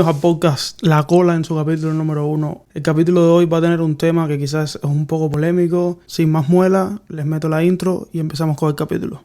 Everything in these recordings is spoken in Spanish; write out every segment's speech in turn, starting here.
Al podcast La Cola en su capítulo número 1. El capítulo de hoy va a tener un tema que quizás es un poco polémico. Sin más muela, les meto la intro y empezamos con el capítulo.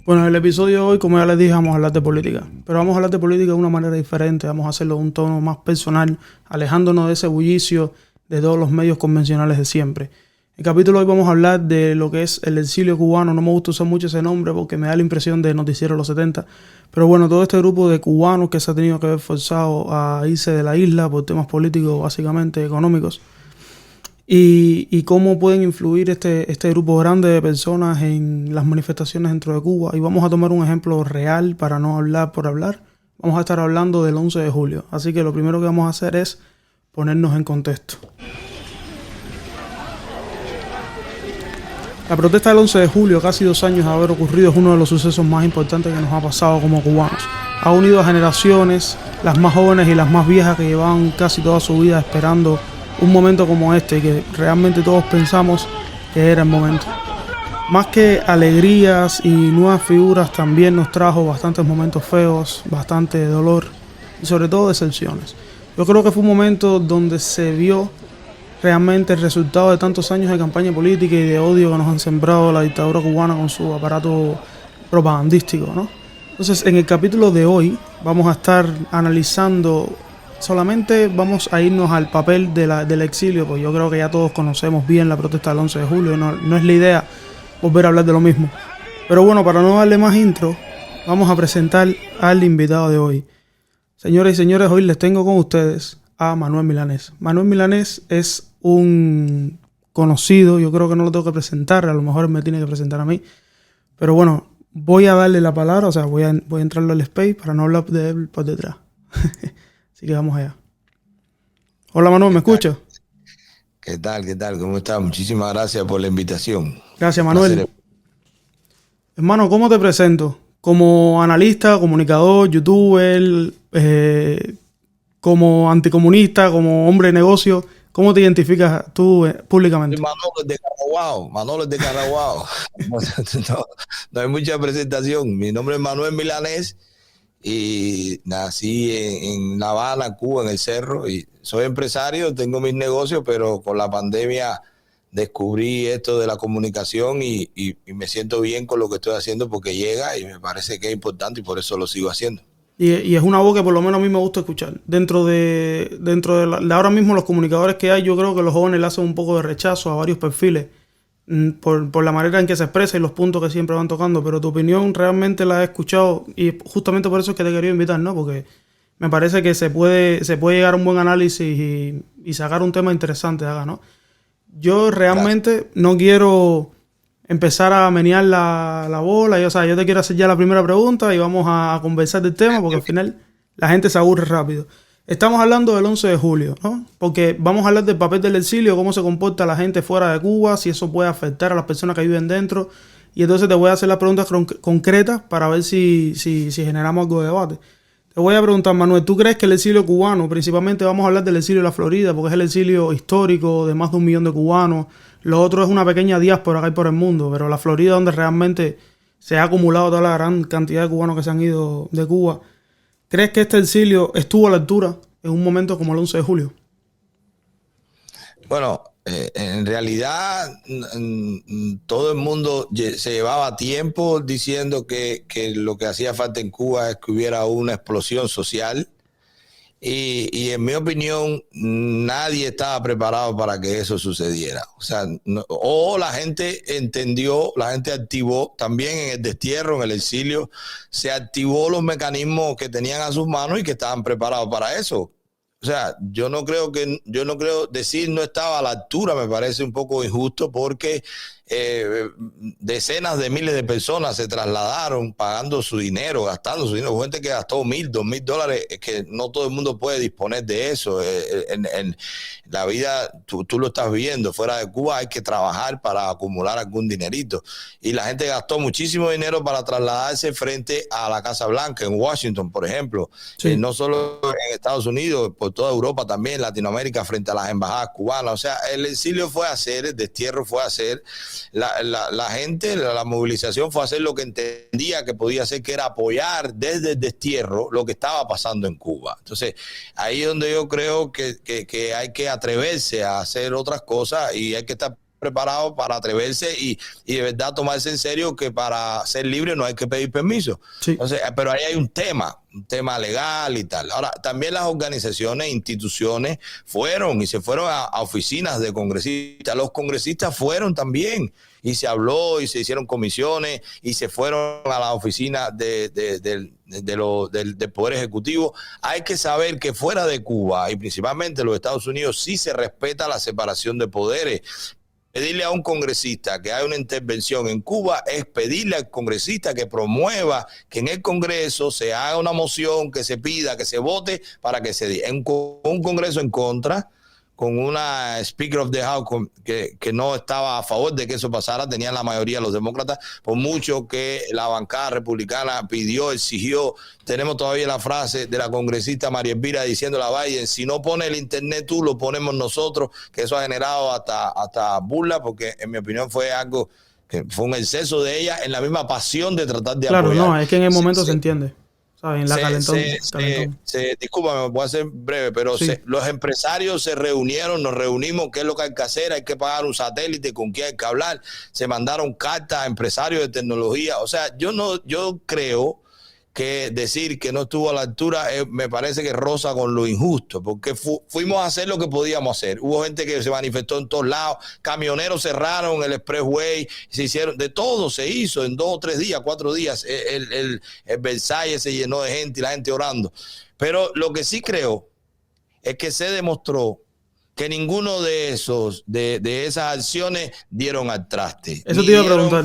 Bueno, en el episodio de hoy, como ya les dije, vamos a hablar de política. Pero vamos a hablar de política de una manera diferente. Vamos a hacerlo de un tono más personal, alejándonos de ese bullicio de todos los medios convencionales de siempre. En el capítulo de hoy vamos a hablar de lo que es el exilio cubano. No me gusta usar mucho ese nombre porque me da la impresión de noticiero de los 70. Pero bueno, todo este grupo de cubanos que se ha tenido que ver forzado a irse de la isla por temas políticos, básicamente económicos. Y cómo pueden influir este grupo grande de personas en las manifestaciones dentro de Cuba. Y vamos a tomar un ejemplo real para no hablar por hablar. Vamos a estar hablando del 11 de julio. Así que lo primero que vamos a hacer es ponernos en contexto. La protesta del 11 de julio, casi 2 años de haber ocurrido, es uno de los sucesos más importantes que nos ha pasado como cubanos. Ha unido a generaciones, las más jóvenes y las más viejas, que llevaban casi toda su vida esperando un momento como este, que realmente todos pensamos que era el momento. Más que alegrías y nuevas figuras, también nos trajo bastantes momentos feos, bastante dolor y sobre todo decepciones. Yo creo que fue un momento donde se vio realmente el resultado de tantos años de campaña política y de odio que nos han sembrado la dictadura cubana con su aparato propagandístico, ¿no? Entonces, en el capítulo de hoy vamos a estar analizando. Solamente vamos a irnos al papel del exilio, pues yo creo que ya todos conocemos bien la protesta del 11 de julio, no es la idea volver a hablar de lo mismo. Pero bueno, para no darle más intro, vamos a presentar al invitado de hoy. Señoras y señores, hoy les tengo con ustedes a Manuel Milanés. Manuel Milanés es un conocido, yo creo que no lo tengo que presentar, a lo mejor me tiene que presentar a mí. Pero bueno, voy a darle la palabra, o sea, voy a entrarle al space para no hablar de él por detrás. Así que vamos allá. Hola Manuel, ¿me escuchas? ¿Qué tal? ¿Qué tal? ¿Cómo estás? Muchísimas gracias por la invitación. Gracias Manuel. Hermano, ¿cómo te presento? Como analista, comunicador, youtuber, como anticomunista, como hombre de negocio, ¿cómo te identificas tú públicamente? Manolo es de Caraguao. No hay mucha presentación. Mi nombre es Manuel Milanés. Y nací en La Habana, Cuba, en el Cerro, y soy empresario, tengo mis negocios, pero con la pandemia descubrí esto de la comunicación y me siento bien con lo que estoy haciendo porque llega y me parece que es importante y por eso lo sigo haciendo. Y es una voz que por lo menos a mí me gusta escuchar. Dentro de ahora mismo los comunicadores que hay, yo creo que los jóvenes le hacen un poco de rechazo a varios perfiles por la manera en que se expresa y los puntos que siempre van tocando, pero tu opinión realmente la he escuchado y justamente por eso es que te quería invitar, ¿no? Porque me parece que se puede llegar a un buen análisis y sacar un tema interesante de acá, ¿no? Yo realmente no quiero empezar a menear la bola, o sea, yo te quiero hacer ya la primera pregunta y vamos a conversar del tema porque al final la gente se aburre rápido. Estamos hablando del 11 de julio, ¿no? Porque vamos a hablar del papel del exilio, cómo se comporta la gente fuera de Cuba, si eso puede afectar a las personas que viven dentro. Y entonces te voy a hacer las preguntas concretas para ver si generamos algo de debate. Te voy a preguntar, Manuel, ¿tú crees que el exilio cubano, principalmente vamos a hablar del exilio de la Florida, porque es el exilio histórico de más de 1 millón de cubanos? Lo otro es una pequeña diáspora que hay por el mundo, pero la Florida donde realmente se ha acumulado toda la gran cantidad de cubanos que se han ido de Cuba. ¿Crees que este exilio estuvo a la altura en un momento como el 11 de julio? Bueno, en realidad todo el mundo se llevaba tiempo diciendo que lo que hacía falta en Cuba es que hubiera una explosión social y en mi opinión nadie estaba preparado para que eso sucediera. O sea, o la gente entendió, la gente activó también en el destierro, en el exilio, se activó los mecanismos que tenían a sus manos y que estaban preparados para eso. O sea, yo no creo decir no estaba a la altura, me parece un poco injusto porque decenas de miles de personas se trasladaron pagando su dinero, gastando su dinero. Gente que gastó $1,000, $2,000, que no todo el mundo puede disponer de eso. En la vida, tú lo estás viendo, fuera de Cuba hay que trabajar para acumular algún dinerito. Y la gente gastó muchísimo dinero para trasladarse frente a la Casa Blanca, en Washington, por ejemplo. Sí. No solo en Estados Unidos, por toda Europa también, Latinoamérica, frente a las embajadas cubanas. O sea, el exilio fue a hacer, el destierro fue a hacer, la gente, la movilización fue a hacer lo que entendía que podía hacer, que era apoyar desde el destierro lo que estaba pasando en Cuba. Entonces, ahí es donde yo creo que hay que atreverse a hacer otras cosas y hay que estar preparado para atreverse y de verdad tomarse en serio que para ser libre no hay que pedir permiso. Sí. Entonces, pero ahí hay un tema legal y tal. Ahora, también las organizaciones, instituciones fueron y se fueron a oficinas de congresistas. Los congresistas fueron también y se habló y se hicieron comisiones y se fueron a la oficina del Poder Ejecutivo. Hay que saber que fuera de Cuba y principalmente los Estados Unidos sí se respeta la separación de poderes. Pedirle a un congresista que haya una intervención en Cuba es pedirle al congresista que promueva que en el Congreso se haga una moción, que se pida, que se vote para que se diga. Un Congreso en contra, con una Speaker of the House que no estaba a favor de que eso pasara, tenían la mayoría los demócratas, por mucho que la bancada republicana pidió, exigió. Tenemos todavía la frase de la congresista María Elvira diciéndole a Biden, si no pone el internet tú, lo ponemos nosotros, que eso ha generado hasta burla, porque en mi opinión fue algo que fue un exceso de ella en la misma pasión de tratar de apoyar. Claro, no, es que en el momento se entiende. ¿Sabes? En la calentón. Disculpa, me voy a hacer breve, pero Sí. los empresarios se reunieron, nos reunimos, qué es lo que hay que hacer, hay que pagar un satélite, con quién hay que hablar, se mandaron cartas a empresarios de tecnología. O sea, yo creo que decir que no estuvo a la altura me parece que roza con lo injusto, porque fuimos a hacer lo que podíamos hacer. Hubo gente que se manifestó en todos lados, camioneros cerraron el expressway, se hicieron, de todo se hizo en 2 o 3 días, 4 días, el Versalles se llenó de gente y la gente orando. Pero lo que sí creo es que se demostró que ninguno de esas acciones dieron al traste. Eso te iba a preguntar,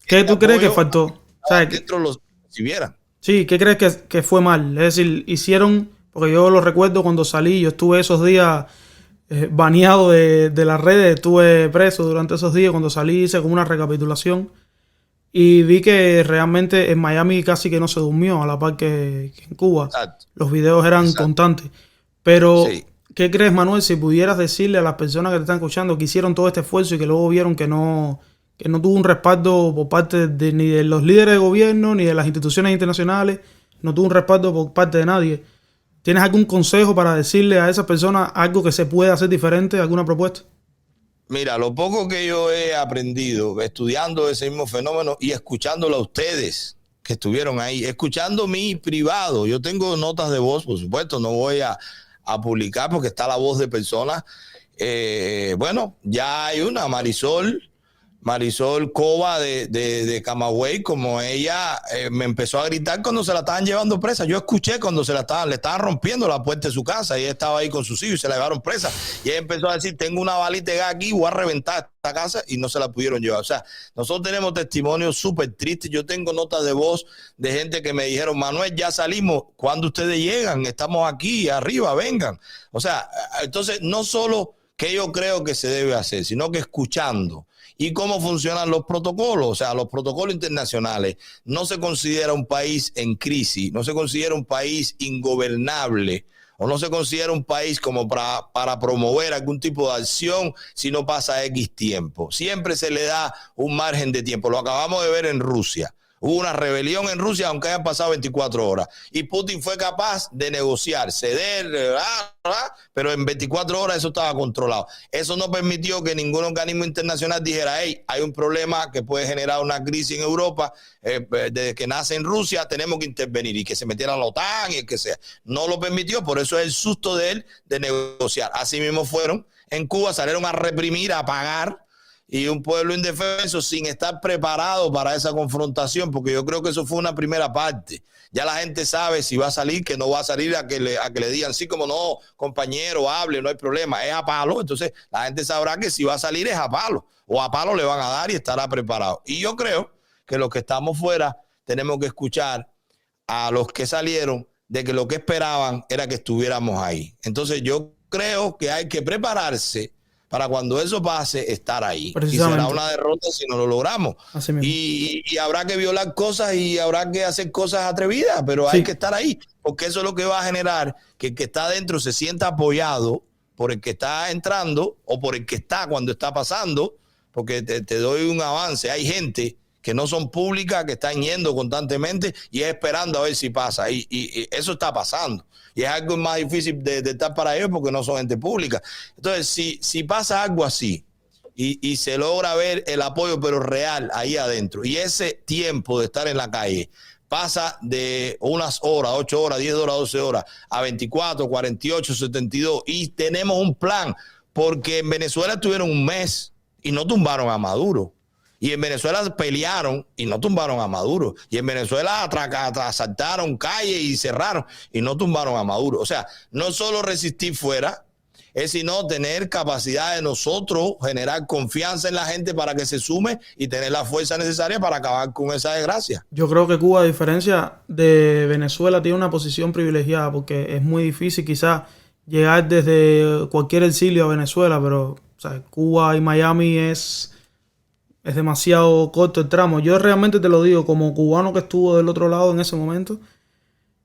¿qué tú crees que faltó? O sea, dentro los recibieran. Sí, ¿qué crees que fue mal? Es decir, hicieron, porque yo lo recuerdo cuando salí, yo estuve esos días baneado de las redes, estuve preso durante esos días, cuando salí hice como una recapitulación y vi que realmente en Miami casi que no se durmió a la par que en Cuba. Exacto. Los videos eran constantes. Pero, sí. ¿Qué crees, Manuel, si pudieras decirle a las personas que te están escuchando que hicieron todo este esfuerzo y que luego vieron que no tuvo un respaldo por parte ni de los líderes de gobierno, ni de las instituciones internacionales, no tuvo un respaldo por parte de nadie? ¿Tienes algún consejo para decirle a esas personas algo que se puede hacer diferente, alguna propuesta? Mira, lo poco que yo he aprendido estudiando ese mismo fenómeno y escuchándolo a ustedes que estuvieron ahí, escuchando mi privado, yo tengo notas de voz, por supuesto, no voy a publicar porque está la voz de personas. Bueno, ya hay una, Marisol Cova de Camagüey, como ella me empezó a gritar cuando se la estaban llevando presa. Yo escuché cuando le estaban rompiendo la puerta de su casa y ella estaba ahí con sus hijos y se la llevaron presa. Y ella empezó a decir, tengo una balita de gas aquí, voy a reventar esta casa, y no se la pudieron llevar. O sea, nosotros tenemos testimonios súper tristes. Yo tengo notas de voz de gente que me dijeron, Manuel, ya salimos, ¿cuándo ustedes llegan? Estamos aquí arriba, vengan. O sea, entonces no solo que yo creo que se debe hacer, sino que escuchando. ¿Y cómo funcionan los protocolos? O sea, los protocolos internacionales. No se considera un país en crisis, no se considera un país ingobernable, o no se considera un país como para promover algún tipo de acción si no pasa X tiempo. Siempre se le da un margen de tiempo. Lo acabamos de ver en Rusia. Hubo una rebelión en Rusia, aunque hayan pasado 24 horas. Y Putin fue capaz de negociar, ceder, pero en 24 horas eso estaba controlado. Eso no permitió que ningún organismo internacional dijera, hey, hay un problema que puede generar una crisis en Europa, desde que nace en Rusia tenemos que intervenir, y que se metiera la OTAN y el que sea. No lo permitió, por eso es el susto de él de negociar. Así mismo fueron en Cuba, salieron a reprimir, a pagar. y un pueblo indefenso sin estar preparado para esa confrontación, porque yo creo que eso fue una primera parte. Ya la gente sabe si va a salir, que no va a salir a que le digan, sí, como no, compañero, hable, no hay problema, es a palo. Entonces la gente sabrá que si va a salir es a palo, o a palo le van a dar y estará preparado. Y yo creo que los que estamos fuera tenemos que escuchar a los que salieron de que lo que esperaban era que estuviéramos ahí. Entonces yo creo que hay que prepararse para cuando eso pase, estar ahí. Y será una derrota si no lo logramos. Y habrá que violar cosas y habrá que hacer cosas atrevidas, pero hay que estar ahí, porque eso es lo que va a generar que el que está adentro se sienta apoyado por el que está entrando o por el que está cuando está pasando, porque te doy un avance. Hay gente que no son públicas, que están yendo constantemente y es esperando a ver si pasa. Y eso está pasando. Y es algo más difícil de estar para ellos porque no son gente pública. Entonces, si pasa algo así y se logra ver el apoyo, pero real, ahí adentro, y ese tiempo de estar en la calle pasa de unas horas, 8 horas, 10 horas, 12 horas, a 24, 48, 72, y tenemos un plan, porque en Venezuela estuvieron un mes y no tumbaron a Maduro. Y en Venezuela pelearon y no tumbaron a Maduro. Y en Venezuela asaltaron calles y cerraron y no tumbaron a Maduro. O sea, no solo resistir fuera, es sino tener capacidad de nosotros, generar confianza en la gente para que se sume y tener la fuerza necesaria para acabar con esa desgracia. Yo creo que Cuba, a diferencia de Venezuela, tiene una posición privilegiada porque es muy difícil quizás llegar desde cualquier exilio a Venezuela, pero o sea, Cuba y Miami es demasiado corto el tramo. Yo realmente te lo digo, como cubano que estuvo del otro lado en ese momento,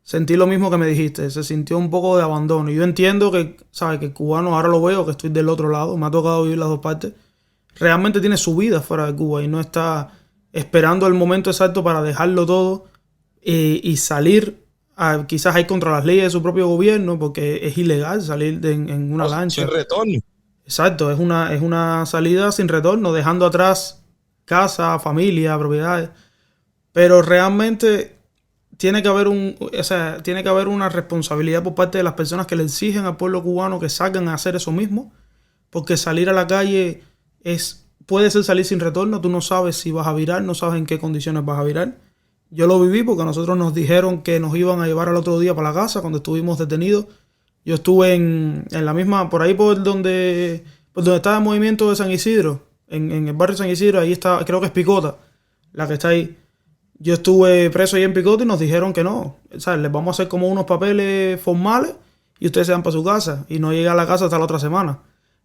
sentí lo mismo que me dijiste. Se sintió un poco de abandono. Yo entiendo que, ¿sabes? Que el cubano, ahora lo veo, que estoy del otro lado, me ha tocado vivir las dos partes, realmente tiene su vida fuera de Cuba y no está esperando el momento exacto para dejarlo todo y salir quizás ahí contra las leyes de su propio gobierno, porque es ilegal salir en una lancha. Sin retorno. Exacto, es una salida sin retorno, dejando atrás casa, familia, propiedades, pero realmente tiene que haber una responsabilidad por parte de las personas que le exigen al pueblo cubano que salgan a hacer eso mismo, porque salir a la calle puede ser salir sin retorno. Tú no sabes si vas a virar, no sabes en qué condiciones vas a virar. Yo lo viví porque a nosotros nos dijeron que nos iban a llevar al otro día para la casa cuando estuvimos detenidos. Yo estuve en la misma, por ahí por donde estaba el movimiento de San Isidro, en el barrio San Isidro, ahí está, creo que es Picota, la que está ahí. Yo estuve preso ahí en Picota y nos dijeron que no, ¿sabes? Les vamos a hacer como unos papeles formales y ustedes se van para su casa y no llega a la casa hasta la otra semana.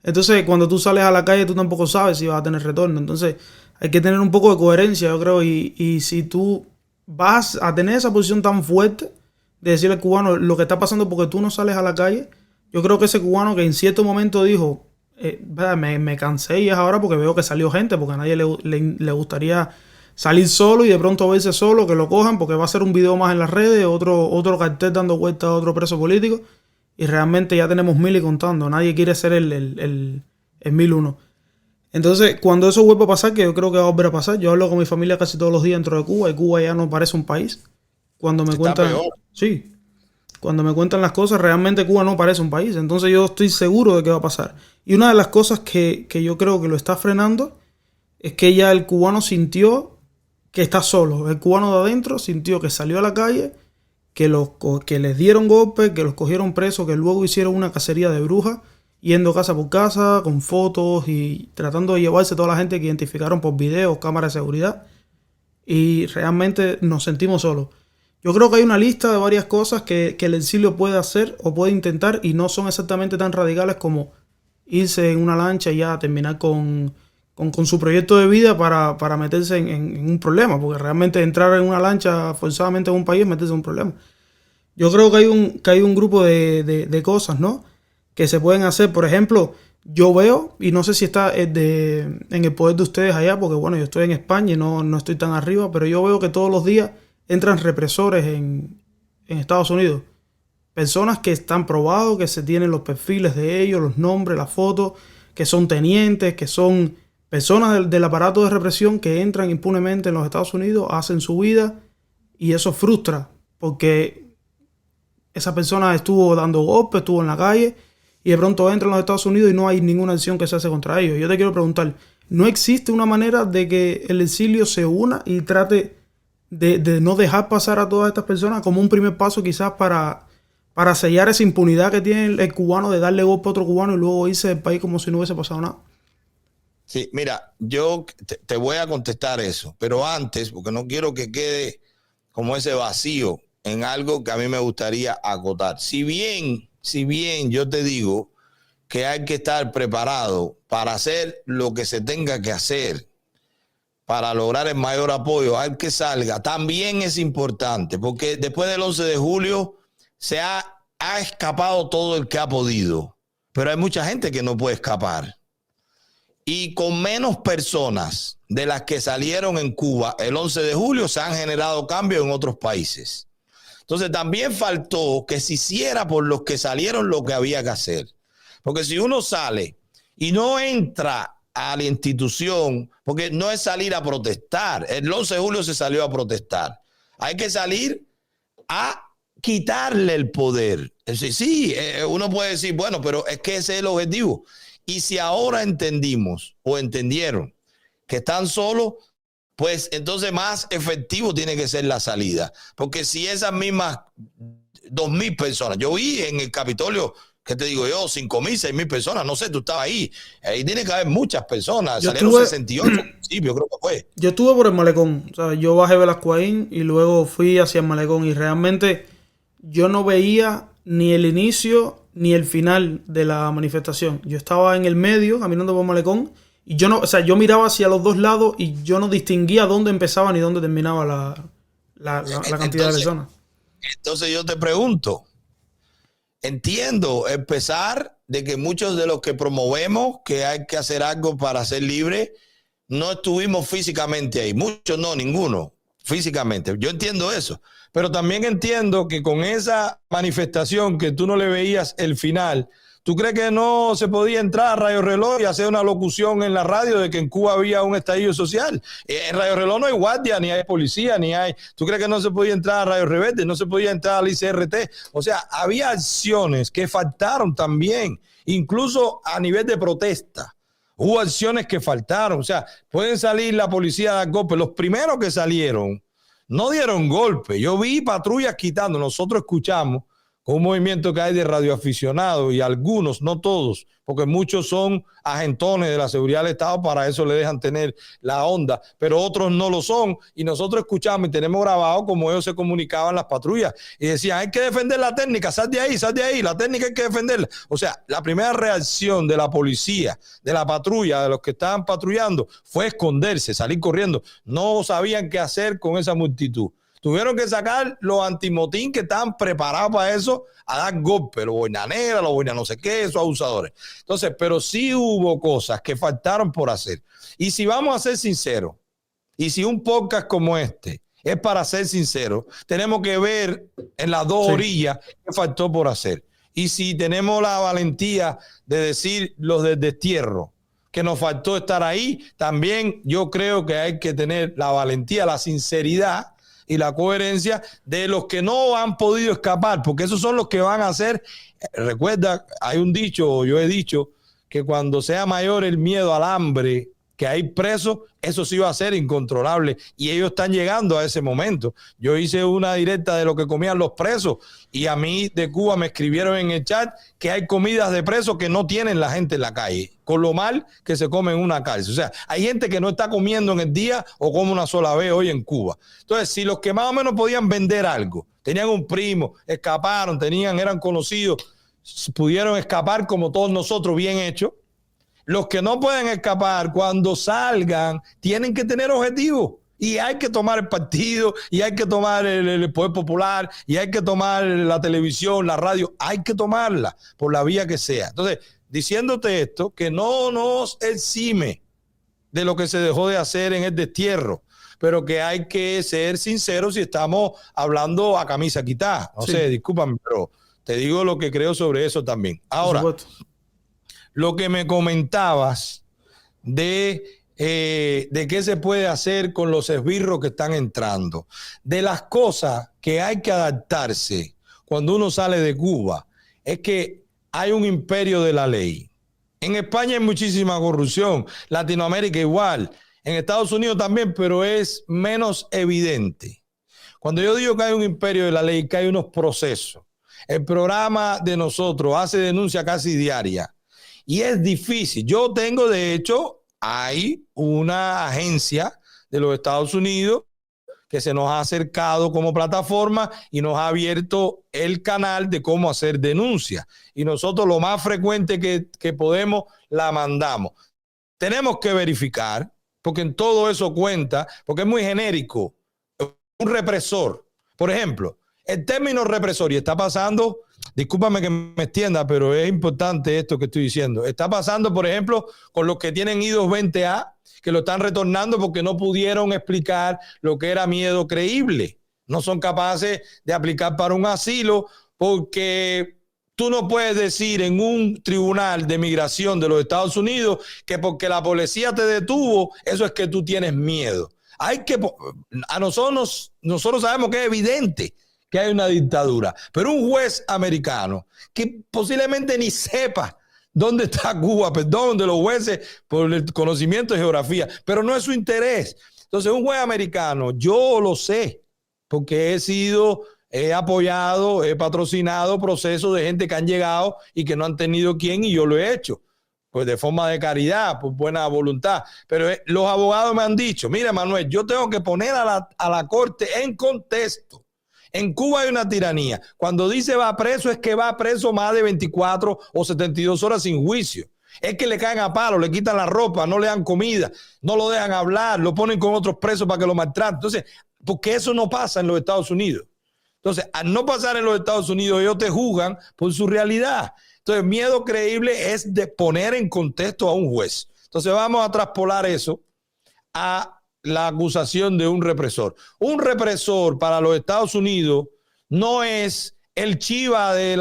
Entonces, cuando tú sales a la calle, tú tampoco sabes si vas a tener retorno. Entonces, hay que tener un poco de coherencia, yo creo, y si tú vas a tener esa posición tan fuerte de decirle al cubano lo que está pasando porque tú no sales a la calle, yo creo que ese cubano que en cierto momento dijo, me cansé y es ahora porque veo que salió gente, porque a nadie le gustaría salir solo y de pronto verse solo, que lo cojan porque va a ser un video más en las redes, otro cartel dando vuelta a otro preso político, y realmente ya tenemos 1000 y contando. Nadie quiere ser el 1001. Entonces, cuando eso vuelva a pasar, que yo creo que va a volver a pasar, yo hablo con mi familia casi todos los días dentro de Cuba y Cuba ya no parece un país. Cuando me cuentan, sí, cuando me cuentan las cosas, realmente Cuba no parece un país. Entonces yo estoy seguro de que va a pasar. Y una de las cosas que yo creo que lo está frenando es que ya el cubano sintió que está solo. El cubano de adentro sintió que salió a la calle, que les dieron golpes, que los cogieron presos, que luego hicieron una cacería de brujas, yendo casa por casa, con fotos y tratando de llevarse toda la gente que identificaron por videos, cámaras de seguridad. Y realmente nos sentimos solos. Yo creo que hay una lista de varias cosas que el exilio puede hacer o puede intentar y no son exactamente tan radicales como irse en una lancha y ya terminar con su proyecto de vida para meterse en un problema, porque realmente entrar en una lancha forzadamente en un país es meterse en un problema. Yo creo que hay un grupo de cosas, ¿no?, que se pueden hacer. Por ejemplo, yo veo, y no sé si está en el poder de ustedes allá, porque bueno, yo estoy en España y no estoy tan arriba, pero yo veo que todos los días entran represores en Estados Unidos. Personas que están probados, que se tienen los perfiles de ellos, los nombres, las fotos, que son tenientes, que son personas del aparato de represión que entran impunemente en los Estados Unidos, hacen su vida, y eso frustra, porque esa persona estuvo dando golpes, estuvo en la calle, y de pronto entran a los Estados Unidos y no hay ninguna acción que se hace contra ellos. Yo te quiero preguntar, ¿No existe una manera de que el exilio se una y trate de no dejar pasar a todas estas personas como un primer paso quizás para sellar esa impunidad que tiene el cubano de darle golpe a otro cubano y luego irse del país como si no hubiese pasado nada? Sí, mira, yo te voy a contestar eso, pero antes, porque no quiero que quede como ese vacío en algo que a mí me gustaría acotar. Si bien yo te digo que hay que estar preparado para hacer lo que se tenga que hacer para lograr el mayor apoyo al que salga, también es importante, porque después del 11 de julio ha escapado todo el que ha podido, pero hay mucha gente que no puede escapar. Y con menos personas de las que salieron en Cuba el 11 de julio se han generado cambios en otros países. Entonces también faltó que se hiciera por los que salieron lo que había que hacer. Porque si uno sale y no entra a la institución, porque no es salir a protestar, el 11 de julio se salió a protestar. Hay que salir a quitarle el poder. Es decir, sí, uno puede decir, bueno, pero es que ese es el objetivo. Y si ahora entendimos o entendieron que están solos, pues entonces más efectivo tiene que ser la salida. Porque si esas mismas 2,000 personas, yo vi en el Capitolio, ¿qué te digo yo? 5,000, 6,000 personas, no sé, tú estabas ahí. Ahí tiene que haber muchas personas. Salieron 68 al principio, creo que fue. Yo estuve por el malecón, o sea, yo bajé Velascoaín y luego fui hacia el malecón y realmente yo no veía ni el inicio ni el final de la manifestación. Yo estaba en el medio, caminando por el malecón, y yo no, o sea, yo miraba hacia los dos lados y yo no distinguía dónde empezaba ni dónde terminaba la cantidad de personas. Entonces yo te pregunto, entiendo el pesar de que muchos de los que promovemos que hay que hacer algo para ser libre, no estuvimos físicamente ahí. Muchos no, ninguno, físicamente. Yo entiendo eso. Pero también entiendo que con esa manifestación que tú no le veías el final, ¿tú crees que no se podía entrar a Radio Reloj y hacer una locución en la radio de que en Cuba había un estallido social? En Radio Reloj no hay guardia, ni hay policía, ni hay... ¿Tú crees que no se podía entrar a Radio Rebelde? No se podía entrar al ICRT. O sea, había acciones que faltaron también, incluso a nivel de protesta. Hubo acciones que faltaron. O sea, pueden salir la policía a dar golpes. Los primeros que salieron no dieron golpe. Yo vi patrullas quitando. Nosotros escuchamos un movimiento que hay de radioaficionados y algunos, no todos, porque muchos son agentones de la seguridad del Estado, para eso le dejan tener la onda, pero otros no lo son, y nosotros escuchamos y tenemos grabado como ellos se comunicaban las patrullas y decían, hay que defender la técnica, sal de ahí, la técnica hay que defenderla. O sea, la primera reacción de la policía, de la patrulla, de los que estaban patrullando, fue esconderse, salir corriendo. No sabían qué hacer con esa multitud. Tuvieron que sacar los antimotín que estaban preparados para eso, a dar golpes, los boina negra, los boina no sé qué, esos abusadores. Entonces, pero sí hubo cosas que faltaron por hacer. Y si vamos a ser sinceros, y si un podcast como este es para ser sinceros, tenemos que ver en las dos orillas qué faltó por hacer. Y si tenemos la valentía de decir los del destierro, que nos faltó estar ahí, también yo creo que hay que tener la valentía, la sinceridad y la coherencia de los que no han podido escapar, porque esos son los que van a hacer. Recuerda, hay un dicho, yo he dicho, que cuando sea mayor el miedo al hambre que hay presos, eso sí va a ser incontrolable, y ellos están llegando a ese momento. Yo hice una directa de lo que comían los presos, y a mí de Cuba me escribieron en el chat que hay comidas de presos que no tienen la gente en la calle, con lo mal que se come en una cárcel. O sea, hay gente que no está comiendo en el día o come una sola vez hoy en Cuba. Entonces, si los que más o menos podían vender algo, tenían un primo, escaparon, eran conocidos, pudieron escapar como todos nosotros, bien hecho. Los que no pueden escapar, cuando salgan, tienen que tener objetivos. Y hay que tomar el partido, y hay que tomar el poder popular, y hay que tomar la televisión, la radio. Hay que tomarla por la vía que sea. Entonces, diciéndote esto, que no nos exime de lo que se dejó de hacer en el destierro, pero que hay que ser sinceros si estamos hablando a camisa quitada. No sé, discúlpame, pero te digo lo que creo sobre eso también. Ahora, lo que me comentabas de qué se puede hacer con los esbirros que están entrando, de las cosas que hay que adaptarse cuando uno sale de Cuba, es que hay un imperio de la ley. En España hay muchísima corrupción, Latinoamérica igual, en Estados Unidos también, pero es menos evidente. Cuando yo digo que hay un imperio de la ley, que hay unos procesos, el programa de nosotros hace denuncia casi diaria y es difícil. Yo tengo, de hecho, hay una agencia de los Estados Unidos que se nos ha acercado como plataforma y nos ha abierto el canal de cómo hacer denuncias. Y nosotros lo más frecuente que podemos la mandamos. Tenemos que verificar, porque en todo eso cuenta, porque es muy genérico. Un represor, por ejemplo, el término represor, y está pasando, discúlpame que me extienda, pero es importante esto que estoy diciendo. Está pasando, por ejemplo, con los que tienen I-220A, que lo están retornando porque no pudieron explicar lo que era miedo creíble. No son capaces de aplicar para un asilo porque tú no puedes decir en un tribunal de migración de los Estados Unidos que porque la policía te detuvo, eso es que tú tienes miedo. Hay que, a nosotros sabemos que es evidente que hay una dictadura, pero un juez americano que posiblemente ni sepa dónde está Cuba, perdón, de los jueces por el conocimiento de geografía, pero no es su interés. Entonces, un juez americano, yo lo sé, porque he apoyado, he patrocinado procesos de gente que han llegado y que no han tenido quién, y yo lo he hecho, pues de forma de caridad, por buena voluntad. Pero los abogados me han dicho, mira, Manuel, yo tengo que poner a la corte en contexto. En Cuba hay una tiranía. Cuando dice va preso, es que va preso más de 24 o 72 horas sin juicio. Es que le caen a palo, le quitan la ropa, no le dan comida, no lo dejan hablar, lo ponen con otros presos para que lo maltraten. Entonces, porque eso no pasa en los Estados Unidos. Entonces, al no pasar en los Estados Unidos, ellos te juzgan por su realidad. Entonces, miedo creíble es de poner en contexto a un juez. Entonces, vamos a traspolar eso a la acusación de un represor. Un represor para los Estados Unidos no es el chiva de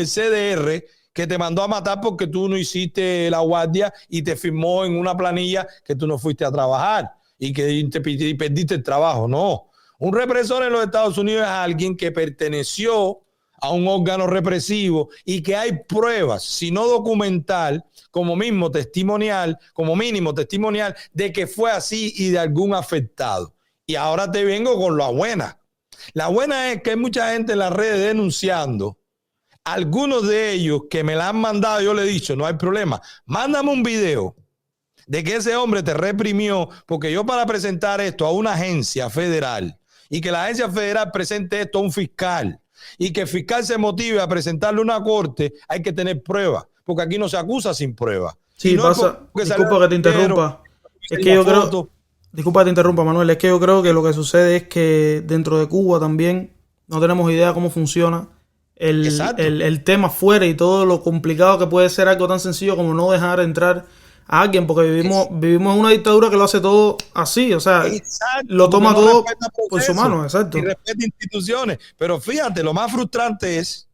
CDR que te mandó a matar porque tú no hiciste la guardia y te firmó en una planilla que tú no fuiste a trabajar y que te perdiste el trabajo. No. Un represor en los Estados Unidos es alguien que perteneció a un órgano represivo y que hay pruebas, si no documental, como mínimo testimonial, de que fue así y de algún afectado. Y ahora te vengo con la buena. La buena es que hay mucha gente en las redes denunciando. Algunos de ellos que me la han mandado, yo le he dicho, no hay problema, mándame un video de que ese hombre te reprimió, porque yo para presentar esto a una agencia federal y que la agencia federal presente esto a un fiscal y que el fiscal se motive a presentarle una corte, hay que tener pruebas, porque aquí no se acusa sin pruebas. Sí, no pasa, disculpa que te interrumpa, es que yo creo, disculpa que te interrumpa, Manuel, es que yo creo que lo que sucede es que dentro de Cuba también no tenemos idea cómo funciona el tema fuera y todo lo complicado que puede ser algo tan sencillo como no dejar entrar a alguien, porque vivimos en una dictadura que lo hace todo así, o sea, lo toma todo por su mano, exacto. Y respeta instituciones. Pero fíjate, lo más frustrante es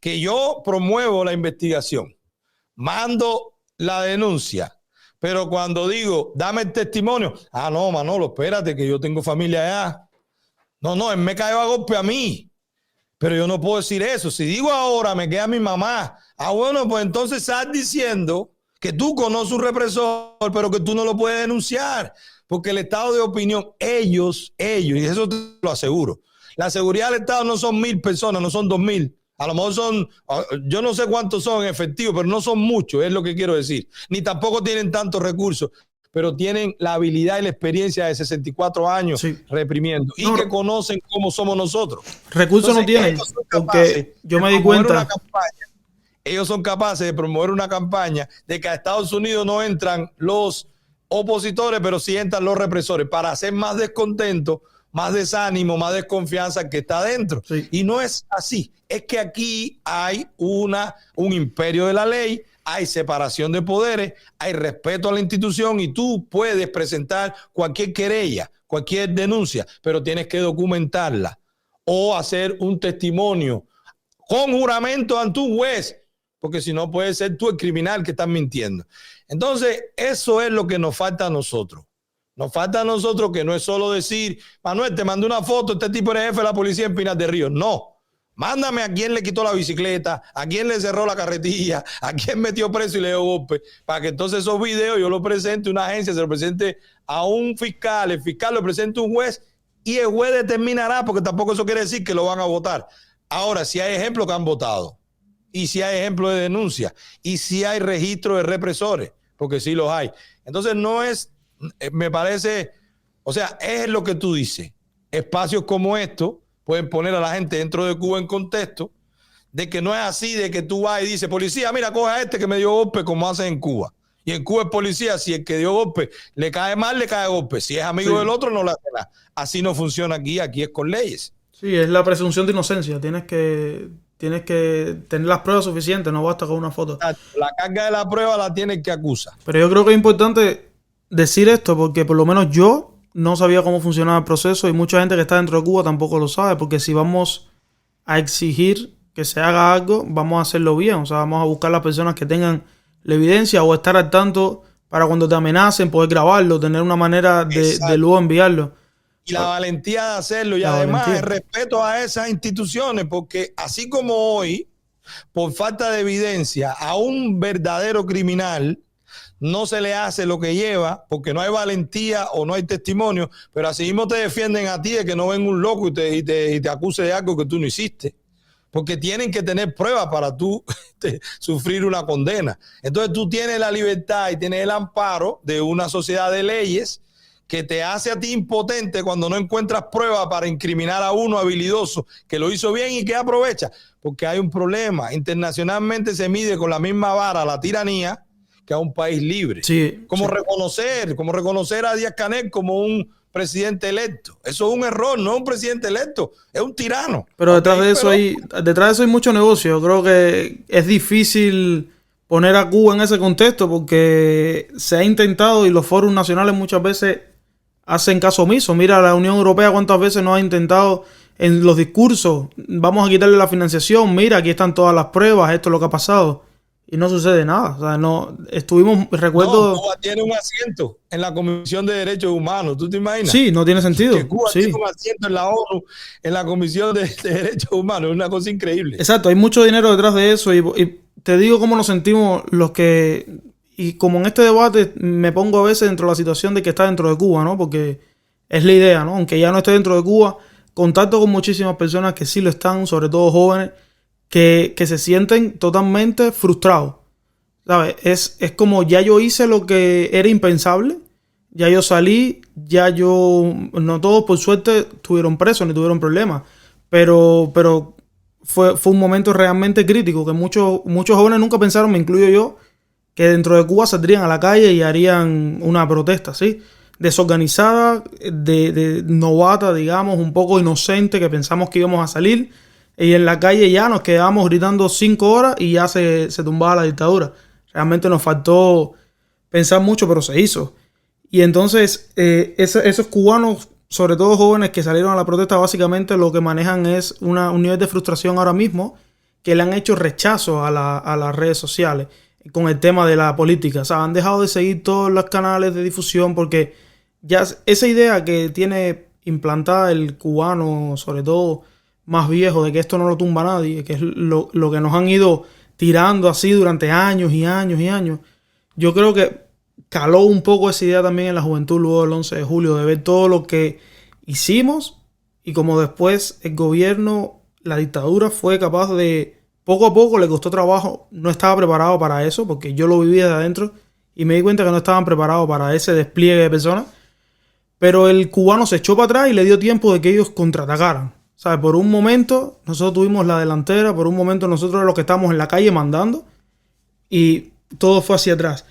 que yo promuevo la investigación, mando la denuncia, pero cuando digo, dame el testimonio, no, Manolo, espérate que yo tengo familia allá. No, él me cayó a golpe a mí. Pero yo no puedo decir eso. Si digo ahora, me queda mi mamá. Bueno, pues entonces estás diciendo que tú conoces un represor, pero que tú no lo puedes denunciar. Porque el estado de opinión, ellos, y eso te lo aseguro, la seguridad del Estado no son 1,000 personas, no son 2,000. A lo mejor son, yo no sé cuántos son en efectivo, pero no son muchos, es lo que quiero decir. Ni tampoco tienen tantos recursos, pero tienen la habilidad y la experiencia de 64 años reprimiendo y que conocen cómo somos nosotros. Recursos no tienen, porque yo me di cuenta. Ellos son capaces de promover una campaña de que a Estados Unidos no entran los opositores, pero sí entran los represores para hacer más descontento, más desánimo, más desconfianza que está adentro. Sí. Y no es así. Es que aquí hay un imperio de la ley, hay separación de poderes, hay respeto a la institución y tú puedes presentar cualquier querella, cualquier denuncia, pero tienes que documentarla o hacer un testimonio con juramento ante un juez, porque si no puede ser tú el criminal que estás mintiendo. Entonces, eso es lo que nos falta a nosotros. Nos falta a nosotros que no es solo decir, Manuel, te mandé una foto, este tipo era jefe de la policía en Pinar del Río. No, Mándame a quién le quitó la bicicleta, a quién le cerró la carretilla, a quién metió preso y le dio golpe, para que entonces esos videos yo los presente a una agencia, se los presente a un fiscal, el fiscal lo presente a un juez y el juez determinará, porque tampoco eso quiere decir que lo van a votar. Ahora, si hay ejemplos que han votado, y si hay ejemplos de denuncia, y si hay registro de represores, porque sí los hay. Entonces no es, me parece, o sea, es lo que tú dices. Espacios como estos pueden poner a la gente dentro de Cuba en contexto de que no es así, de que tú vas y dices, policía, mira, coge a este que me dio golpe, como hacen en Cuba. Y en Cuba es policía, si el que dio golpe le cae mal, le cae golpe. Si es amigo del otro, no le hace nada. Así no funciona aquí, aquí es con leyes. Sí, es la presunción de inocencia. Tienes que tener las pruebas suficientes, no basta con una foto. La carga de la prueba la tiene el que acusa. Pero yo creo que es importante decir esto porque por lo menos yo no sabía cómo funcionaba el proceso y mucha gente que está dentro de Cuba tampoco lo sabe, porque si vamos a exigir que se haga algo, vamos a hacerlo bien. O sea, vamos a buscar las personas que tengan la evidencia o estar al tanto para cuando te amenacen poder grabarlo, tener una manera de luego enviarlo. Y la valentía de hacerlo y además el respeto a esas instituciones, porque así como hoy, por falta de evidencia, a un verdadero criminal no se le hace lo que lleva porque no hay valentía o no hay testimonio, pero así mismo te defienden a ti de que no venga un loco y te acuse de algo que tú no hiciste, porque tienen que tener pruebas para tú sufrir una condena. Entonces tú tienes la libertad y tienes el amparo de una sociedad de leyes que te hace a ti impotente cuando no encuentras pruebas para incriminar a uno habilidoso que lo hizo bien y que aprovecha, porque hay un problema. Internacionalmente se mide con la misma vara la tiranía que a un país libre. Sí, como reconocer a Díaz-Canel como un presidente electo. Eso es un error, no es un presidente electo, es un tirano. Pero detrás de eso hay mucho negocio. Yo creo que es difícil poner a Cuba en ese contexto porque se ha intentado y los foros nacionales muchas veces hacen caso omiso. Mira, la Unión Europea cuántas veces nos ha intentado en los discursos, vamos a quitarle la financiación, mira, aquí están todas las pruebas, esto es lo que ha pasado. Y no sucede nada. O sea, no estuvimos, recuerdo. No, Cuba tiene un asiento en la Comisión de Derechos Humanos. ¿Tú te imaginas? Sí, no tiene sentido. Que Cuba tiene un asiento en la ONU, en la Comisión de Derechos Humanos. Es una cosa increíble. Exacto, hay mucho dinero detrás de eso. Y te digo cómo nos sentimos los que. Y como en este debate me pongo a veces dentro de la situación de que está dentro de Cuba, ¿no? Porque es la idea, ¿no? Aunque ya no esté dentro de Cuba, contacto con muchísimas personas que sí lo están, sobre todo jóvenes, que se sienten totalmente frustrados, ¿sabes? Es como ya yo hice lo que era impensable, ya yo salí, no todos por suerte tuvieron presos ni tuvieron problemas, pero fue un momento realmente crítico que muchos jóvenes nunca pensaron, me incluyo yo, que dentro de Cuba saldrían a la calle y harían una protesta, ¿sí? Desorganizada, de novata, digamos, un poco inocente, que pensamos que íbamos a salir. Y en la calle ya nos quedamos gritando 5 horas y ya se tumbaba la dictadura. Realmente nos faltó pensar mucho, pero se hizo. Y entonces esos cubanos, sobre todo jóvenes que salieron a la protesta, básicamente lo que manejan es un nivel de frustración ahora mismo que le han hecho rechazo a las redes sociales con el tema de la política. O sea, han dejado de seguir todos los canales de difusión porque ya esa idea que tiene implantada el cubano, sobre todo más viejo, de que esto no lo tumba nadie, que es lo que nos han ido tirando así durante años y años y años. Yo creo que caló un poco esa idea también en la juventud luego del 11 de julio, de ver todo lo que hicimos y como después el gobierno, la dictadura fue capaz de, poco a poco le costó trabajo, no estaba preparado para eso, porque yo lo viví de adentro y me di cuenta que no estaban preparados para ese despliegue de personas, pero el cubano se echó para atrás y le dio tiempo de que ellos contraatacaran. ¿Sabes? Por un momento nosotros tuvimos la delantera, por un momento nosotros los que estábamos en la calle mandando y todo fue hacia atrás.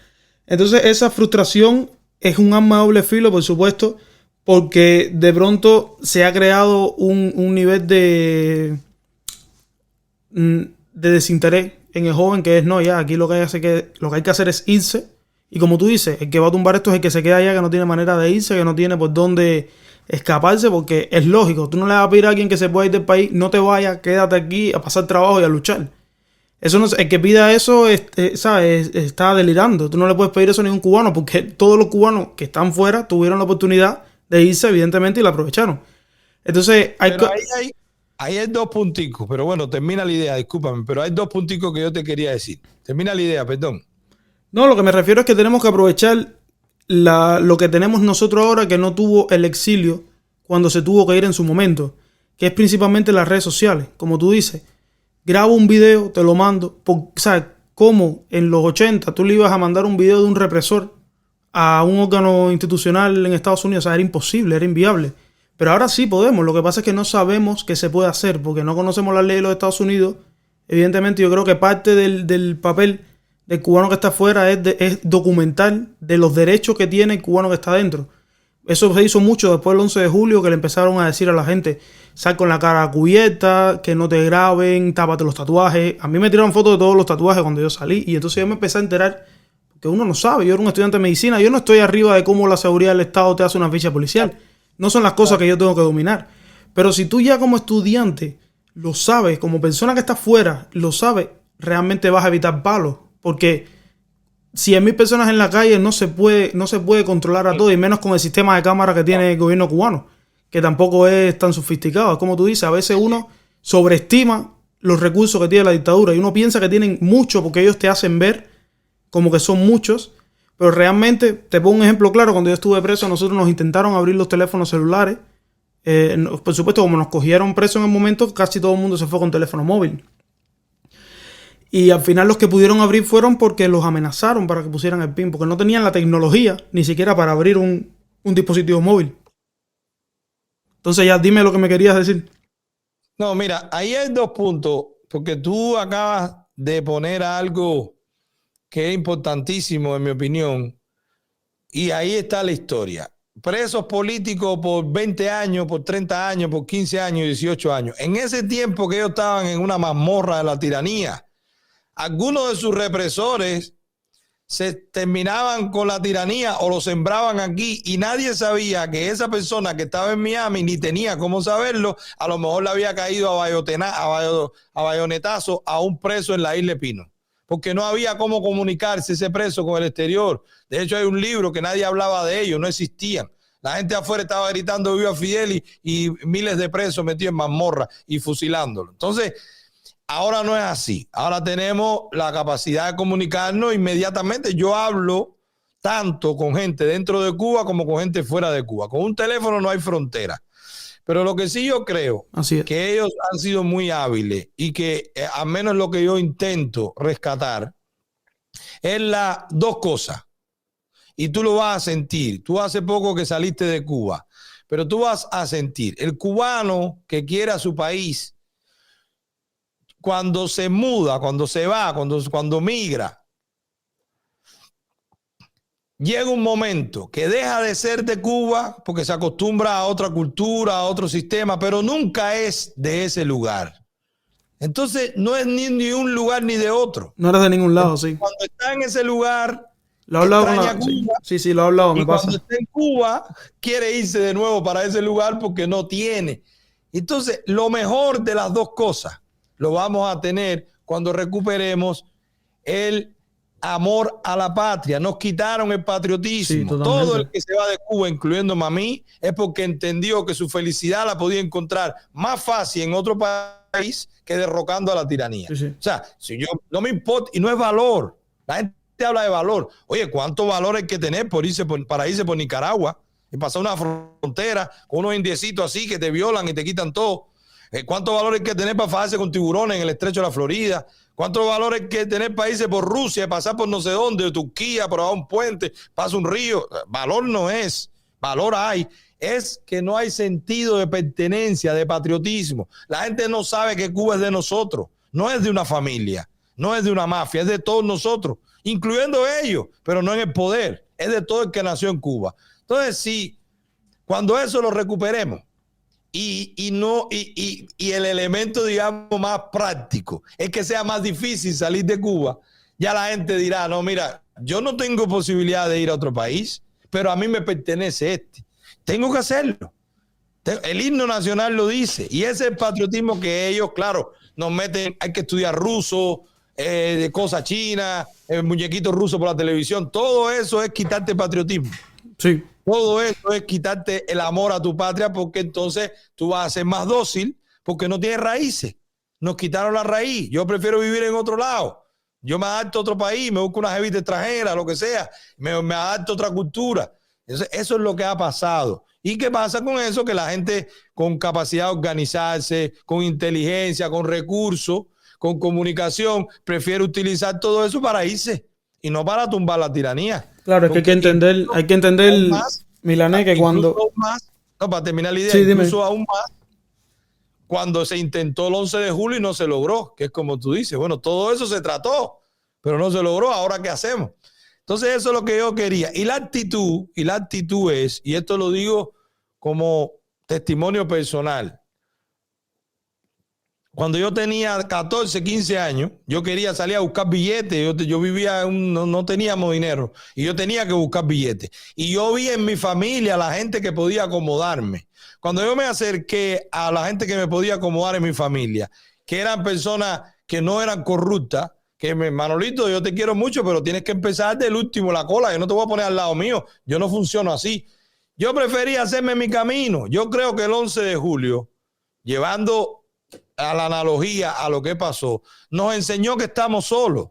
Entonces esa frustración es un arma de doble filo, por supuesto, porque de pronto se ha creado un nivel de desinterés en el joven que es, no, ya aquí lo que hay que hacer es irse. Y como tú dices, el que va a tumbar esto es el que se queda allá, que no tiene manera de irse, que no tiene por dónde escaparse, porque es lógico, tú no le vas a pedir a alguien que se pueda ir del país, no te vayas, quédate aquí a pasar trabajo y a luchar. Eso no, el que pida eso ¿sabes? Está delirando. Tú no le puedes pedir eso a ningún cubano, porque todos los cubanos que están fuera tuvieron la oportunidad de irse, evidentemente, y la aprovecharon. Entonces, pero ahí Ahí hay dos punticos, pero bueno, termina la idea, discúlpame, pero hay dos punticos que yo te quería decir. Termina la idea, perdón. No, lo que me refiero es que tenemos que aprovechar lo que tenemos nosotros ahora que no tuvo el exilio cuando se tuvo que ir en su momento, que es principalmente las redes sociales. Como tú dices, grabo un video, te lo mando. ¿Sabes cómo en los 80 tú le ibas a mandar un video de un represor a un órgano institucional en Estados Unidos? O sea, era imposible, era inviable. Pero ahora sí podemos. Lo que pasa es que no sabemos qué se puede hacer porque no conocemos las leyes de los Estados Unidos. Evidentemente, yo creo que parte del papel del cubano que está afuera es documentar de los derechos que tiene el cubano que está adentro. Eso se hizo mucho después del 11 de julio, que le empezaron a decir a la gente: sal con la cara cubierta, que no te graben, tápate los tatuajes. A mí me tiraron fotos de todos los tatuajes cuando yo salí y entonces yo me empecé a enterar, porque uno no sabe. Yo era un estudiante de medicina, yo no estoy arriba de cómo la seguridad del Estado te hace una ficha policial. No son las cosas que yo tengo que dominar. Pero si tú ya como estudiante lo sabes, como persona que está afuera lo sabes, realmente vas a evitar palos. Porque 100.000 personas en la calle no se puede controlar a todo, y menos con el sistema de cámara que tiene el gobierno cubano, que tampoco es tan sofisticado. Es como tú dices, a veces uno sobreestima los recursos que tiene la dictadura y uno piensa que tienen mucho porque ellos te hacen ver como que son muchos, pero realmente, te pongo un ejemplo claro: cuando yo estuve preso, a nosotros nos intentaron abrir los teléfonos celulares. Por supuesto, como nos cogieron preso en el momento, casi todo el mundo se fue con teléfono móvil. Y al final los que pudieron abrir fueron porque los amenazaron para que pusieran el PIN, porque no tenían la tecnología ni siquiera para abrir un dispositivo móvil. Entonces ya dime lo que me querías decir. No, mira, ahí hay dos puntos, porque tú acabas de poner algo que es importantísimo en mi opinión, y ahí está la historia. Presos políticos por 20 años, por 30 años, por 15 años, 18 años. En ese tiempo que ellos estaban en una mazmorra de la tiranía, algunos de sus represores se terminaban con la tiranía o lo sembraban aquí y nadie sabía que esa persona que estaba en Miami, ni tenía cómo saberlo, a lo mejor le había caído a bayonetazo a un preso en la Isla de Pino, porque no había cómo comunicarse ese preso con el exterior. De hecho, hay un libro que nadie hablaba de ellos, no existían. La gente afuera estaba gritando viva Fidel y miles de presos metidos en mazmorra y fusilándolo. Entonces, ahora no es así. Ahora tenemos la capacidad de comunicarnos inmediatamente. Yo hablo tanto con gente dentro de Cuba como con gente fuera de Cuba. Con un teléfono no hay frontera. Pero lo que sí yo creo que ellos han sido muy hábiles y que al menos lo que yo intento rescatar es las dos cosas. Y tú lo vas a sentir. Tú hace poco que saliste de Cuba, pero tú vas a sentir. El cubano que quiere a su país, cuando se muda, cuando se va, cuando migra, llega un momento que deja de ser de Cuba porque se acostumbra a otra cultura, a otro sistema, pero nunca es de ese lugar. Entonces no es ni un lugar ni de otro. No eres de ningún lado, sí. Cuando está en ese lugar, lo he hablado con la... Cuba, sí, lo he hablado, me pasa. Cuando está en Cuba, quiere irse de nuevo para ese lugar porque no tiene. Entonces, lo mejor de las dos cosas lo vamos a tener cuando recuperemos el amor a la patria. Nos quitaron el patriotismo. Sí, todo el que se va de Cuba, incluyéndome a mí, es porque entendió que su felicidad la podía encontrar más fácil en otro país que derrocando a la tiranía. Sí, sí. O sea, si yo no me importa, y no es valor. La gente habla de valor. Oye, ¿cuánto valor hay que tener para irse por Nicaragua y pasar una frontera con unos indiecitos así que te violan y te quitan todo? ¿Cuánto valor hay que tener para fajarse con tiburones en el estrecho de la Florida? ¿Cuánto valor hay que tener para irse por Rusia, pasar por no sé dónde, Turquía, por abajo un puente, pasa un río? Valor no es, valor hay. Es que no hay sentido de pertenencia, de patriotismo. La gente no sabe que Cuba es de nosotros, no es de una familia, no es de una mafia, es de todos nosotros, incluyendo ellos, pero no en el poder, es de todo el que nació en Cuba. Entonces, sí, cuando eso lo recuperemos, y el elemento, digamos, más práctico es que sea más difícil salir de Cuba, ya la gente dirá, no, mira, yo no tengo posibilidad de ir a otro país, pero a mí me pertenece este. Tengo que hacerlo. El himno nacional lo dice, y ese es el patriotismo que ellos, claro, nos meten. Hay que estudiar ruso, de cosas chinas, muñequitos rusos por la televisión. Todo eso es quitarte patriotismo. Sí. Todo eso es quitarte el amor a tu patria, porque entonces tú vas a ser más dócil, porque no tiene raíces. Nos quitaron la raíz. Yo prefiero vivir en otro lado. Yo me adapto a otro país, me busco una jevita extranjera, lo que sea, me adapto a otra cultura. Entonces, eso es lo que ha pasado. ¿Y qué pasa con eso? Que la gente con capacidad de organizarse, con inteligencia, con recursos, con comunicación, prefiere utilizar todo eso para irse y no para tumbar la tiranía. Claro, es que hay que entender, más, Milanés, que cuando... Aún más, no, para terminar la idea, sí, incluso aún más, cuando se intentó el 11 de julio y no se logró, que es como tú dices, bueno, todo eso se trató, pero no se logró, ¿ahora qué hacemos? Entonces eso es lo que yo quería. Y la actitud es, y esto lo digo como testimonio personal, cuando yo tenía 14, 15 años, yo quería salir a buscar billetes, yo vivía, no teníamos dinero, y yo tenía que buscar billetes. Y yo vi en mi familia a la gente que podía acomodarme. Cuando yo me acerqué a la gente que me podía acomodar en mi familia, que eran personas que no eran corruptas, que Manolito, yo te quiero mucho, pero tienes que empezar del último la cola, yo no te voy a poner al lado mío, yo no funciono así. Yo prefería hacerme mi camino. Yo creo que el 11 de julio, llevando a la analogía a lo que pasó, nos enseñó que estamos solos.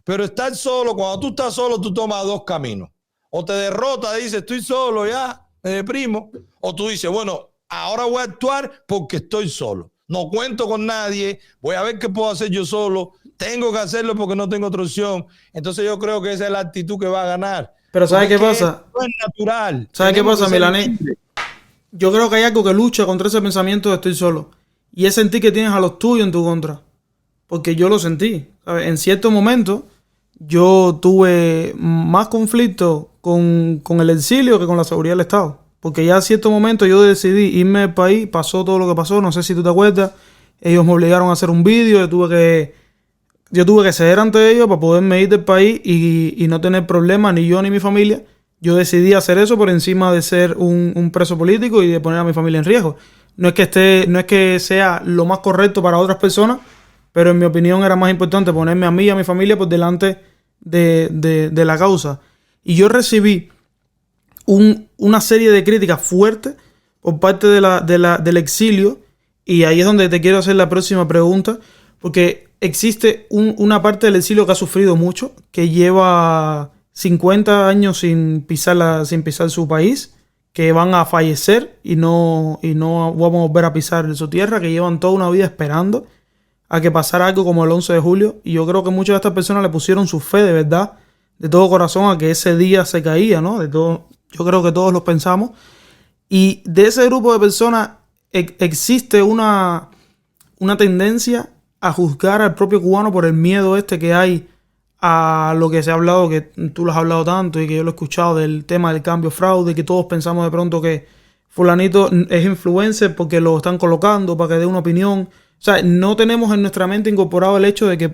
Pero estar solo, cuando tú estás solo, tú tomas dos caminos. O te derrotas, dices, estoy solo ya, me deprimo. O tú dices, bueno, ahora voy a actuar porque estoy solo. No cuento con nadie, voy a ver qué puedo hacer yo solo. Tengo que hacerlo porque no tengo otra opción. Entonces yo creo que esa es la actitud que va a ganar. Pero ¿sabes qué pasa? No es natural. ¿Sabes qué pasa, Milanés? Yo creo que hay algo que lucha contra ese pensamiento de estoy solo. Y es sentir que tienes a los tuyos en tu contra. Porque yo lo sentí. ¿Sabes? En cierto momento yo tuve más conflicto con el exilio que con la seguridad del Estado. Porque ya en cierto momento yo decidí irme del país, pasó todo lo que pasó, no sé si tú te acuerdas. Ellos me obligaron a hacer un vídeo, yo tuve que ceder ante ellos para poderme ir del país y no tener problemas, ni yo ni mi familia. Yo decidí hacer eso por encima de ser un preso político y de poner a mi familia en riesgo. No es que sea lo más correcto para otras personas, pero en mi opinión era más importante ponerme a mí y a mi familia por delante de la causa. Y yo recibí una serie de críticas fuertes por parte del exilio, y ahí es donde te quiero hacer la próxima pregunta, porque existe una parte del exilio que ha sufrido mucho, que lleva 50 años sin pisar su país, que van a fallecer y no vamos a volver a pisar su tierra, que llevan toda una vida esperando a que pasara algo como el 11 de julio. Y yo creo que muchas de estas personas le pusieron su fe de verdad, de todo corazón, a que ese día se caía, ¿no? Yo creo que todos lo pensamos. Y de ese grupo de personas existe una tendencia a juzgar al propio cubano por el miedo que hay a lo que se ha hablado, que tú lo has hablado tanto y que yo lo he escuchado, del tema del cambio fraude, que todos pensamos de pronto que fulanito es influencer porque lo están colocando para que dé una opinión. O sea, no tenemos en nuestra mente incorporado el hecho de que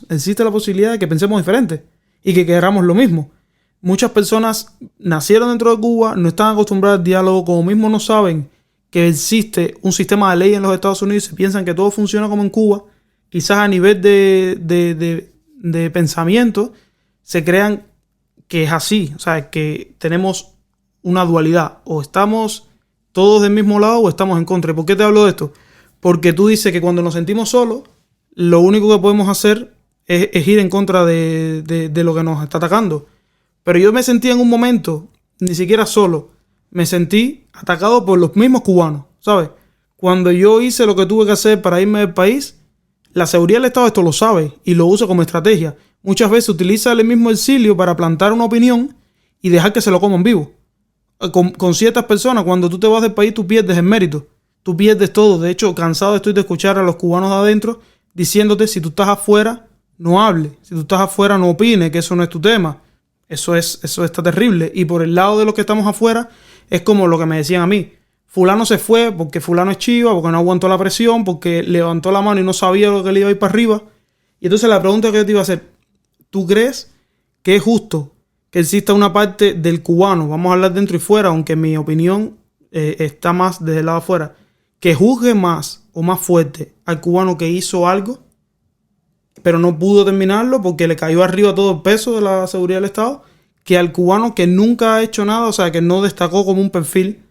existe la posibilidad de que pensemos diferente y que queramos lo mismo. Muchas personas nacieron dentro de Cuba, no están acostumbradas al diálogo, como mismo no saben que existe un sistema de ley en los Estados Unidos, se piensan que todo funciona como en Cuba. Quizás a nivel de pensamiento se crean que es así, o sea, que tenemos una dualidad, o estamos todos del mismo lado o estamos en contra. ¿Y por qué te hablo de esto? Porque tú dices que cuando nos sentimos solos, lo único que podemos hacer es ir en contra de lo que nos está atacando. Pero yo me sentí en un momento, ni siquiera solo, me sentí atacado por los mismos cubanos, ¿sabes? Cuando yo hice lo que tuve que hacer para irme del país, la seguridad del Estado esto lo sabe y lo usa como estrategia. Muchas veces utiliza el mismo exilio para plantar una opinión y dejar que se lo coman vivo. Con ciertas personas, cuando tú te vas del país, tú pierdes el mérito. Tú pierdes todo. De hecho, cansado estoy de escuchar a los cubanos de adentro diciéndote, si tú estás afuera, no hables. Si tú estás afuera, no opines, que eso no es tu tema. Eso está terrible. Y por el lado de los que estamos afuera, es como lo que me decían a mí. Fulano se fue porque fulano es chiva, porque no aguantó la presión, porque levantó la mano y no sabía lo que le iba a ir para arriba. Y entonces la pregunta que yo te iba a hacer, ¿tú crees que es justo que exista una parte del cubano, vamos a hablar dentro y fuera, aunque mi opinión está más desde el lado afuera, que juzgue más o más fuerte al cubano que hizo algo, pero no pudo terminarlo porque le cayó arriba todo el peso de la seguridad del Estado, que al cubano que nunca ha hecho nada, o sea, que no destacó como un perfil?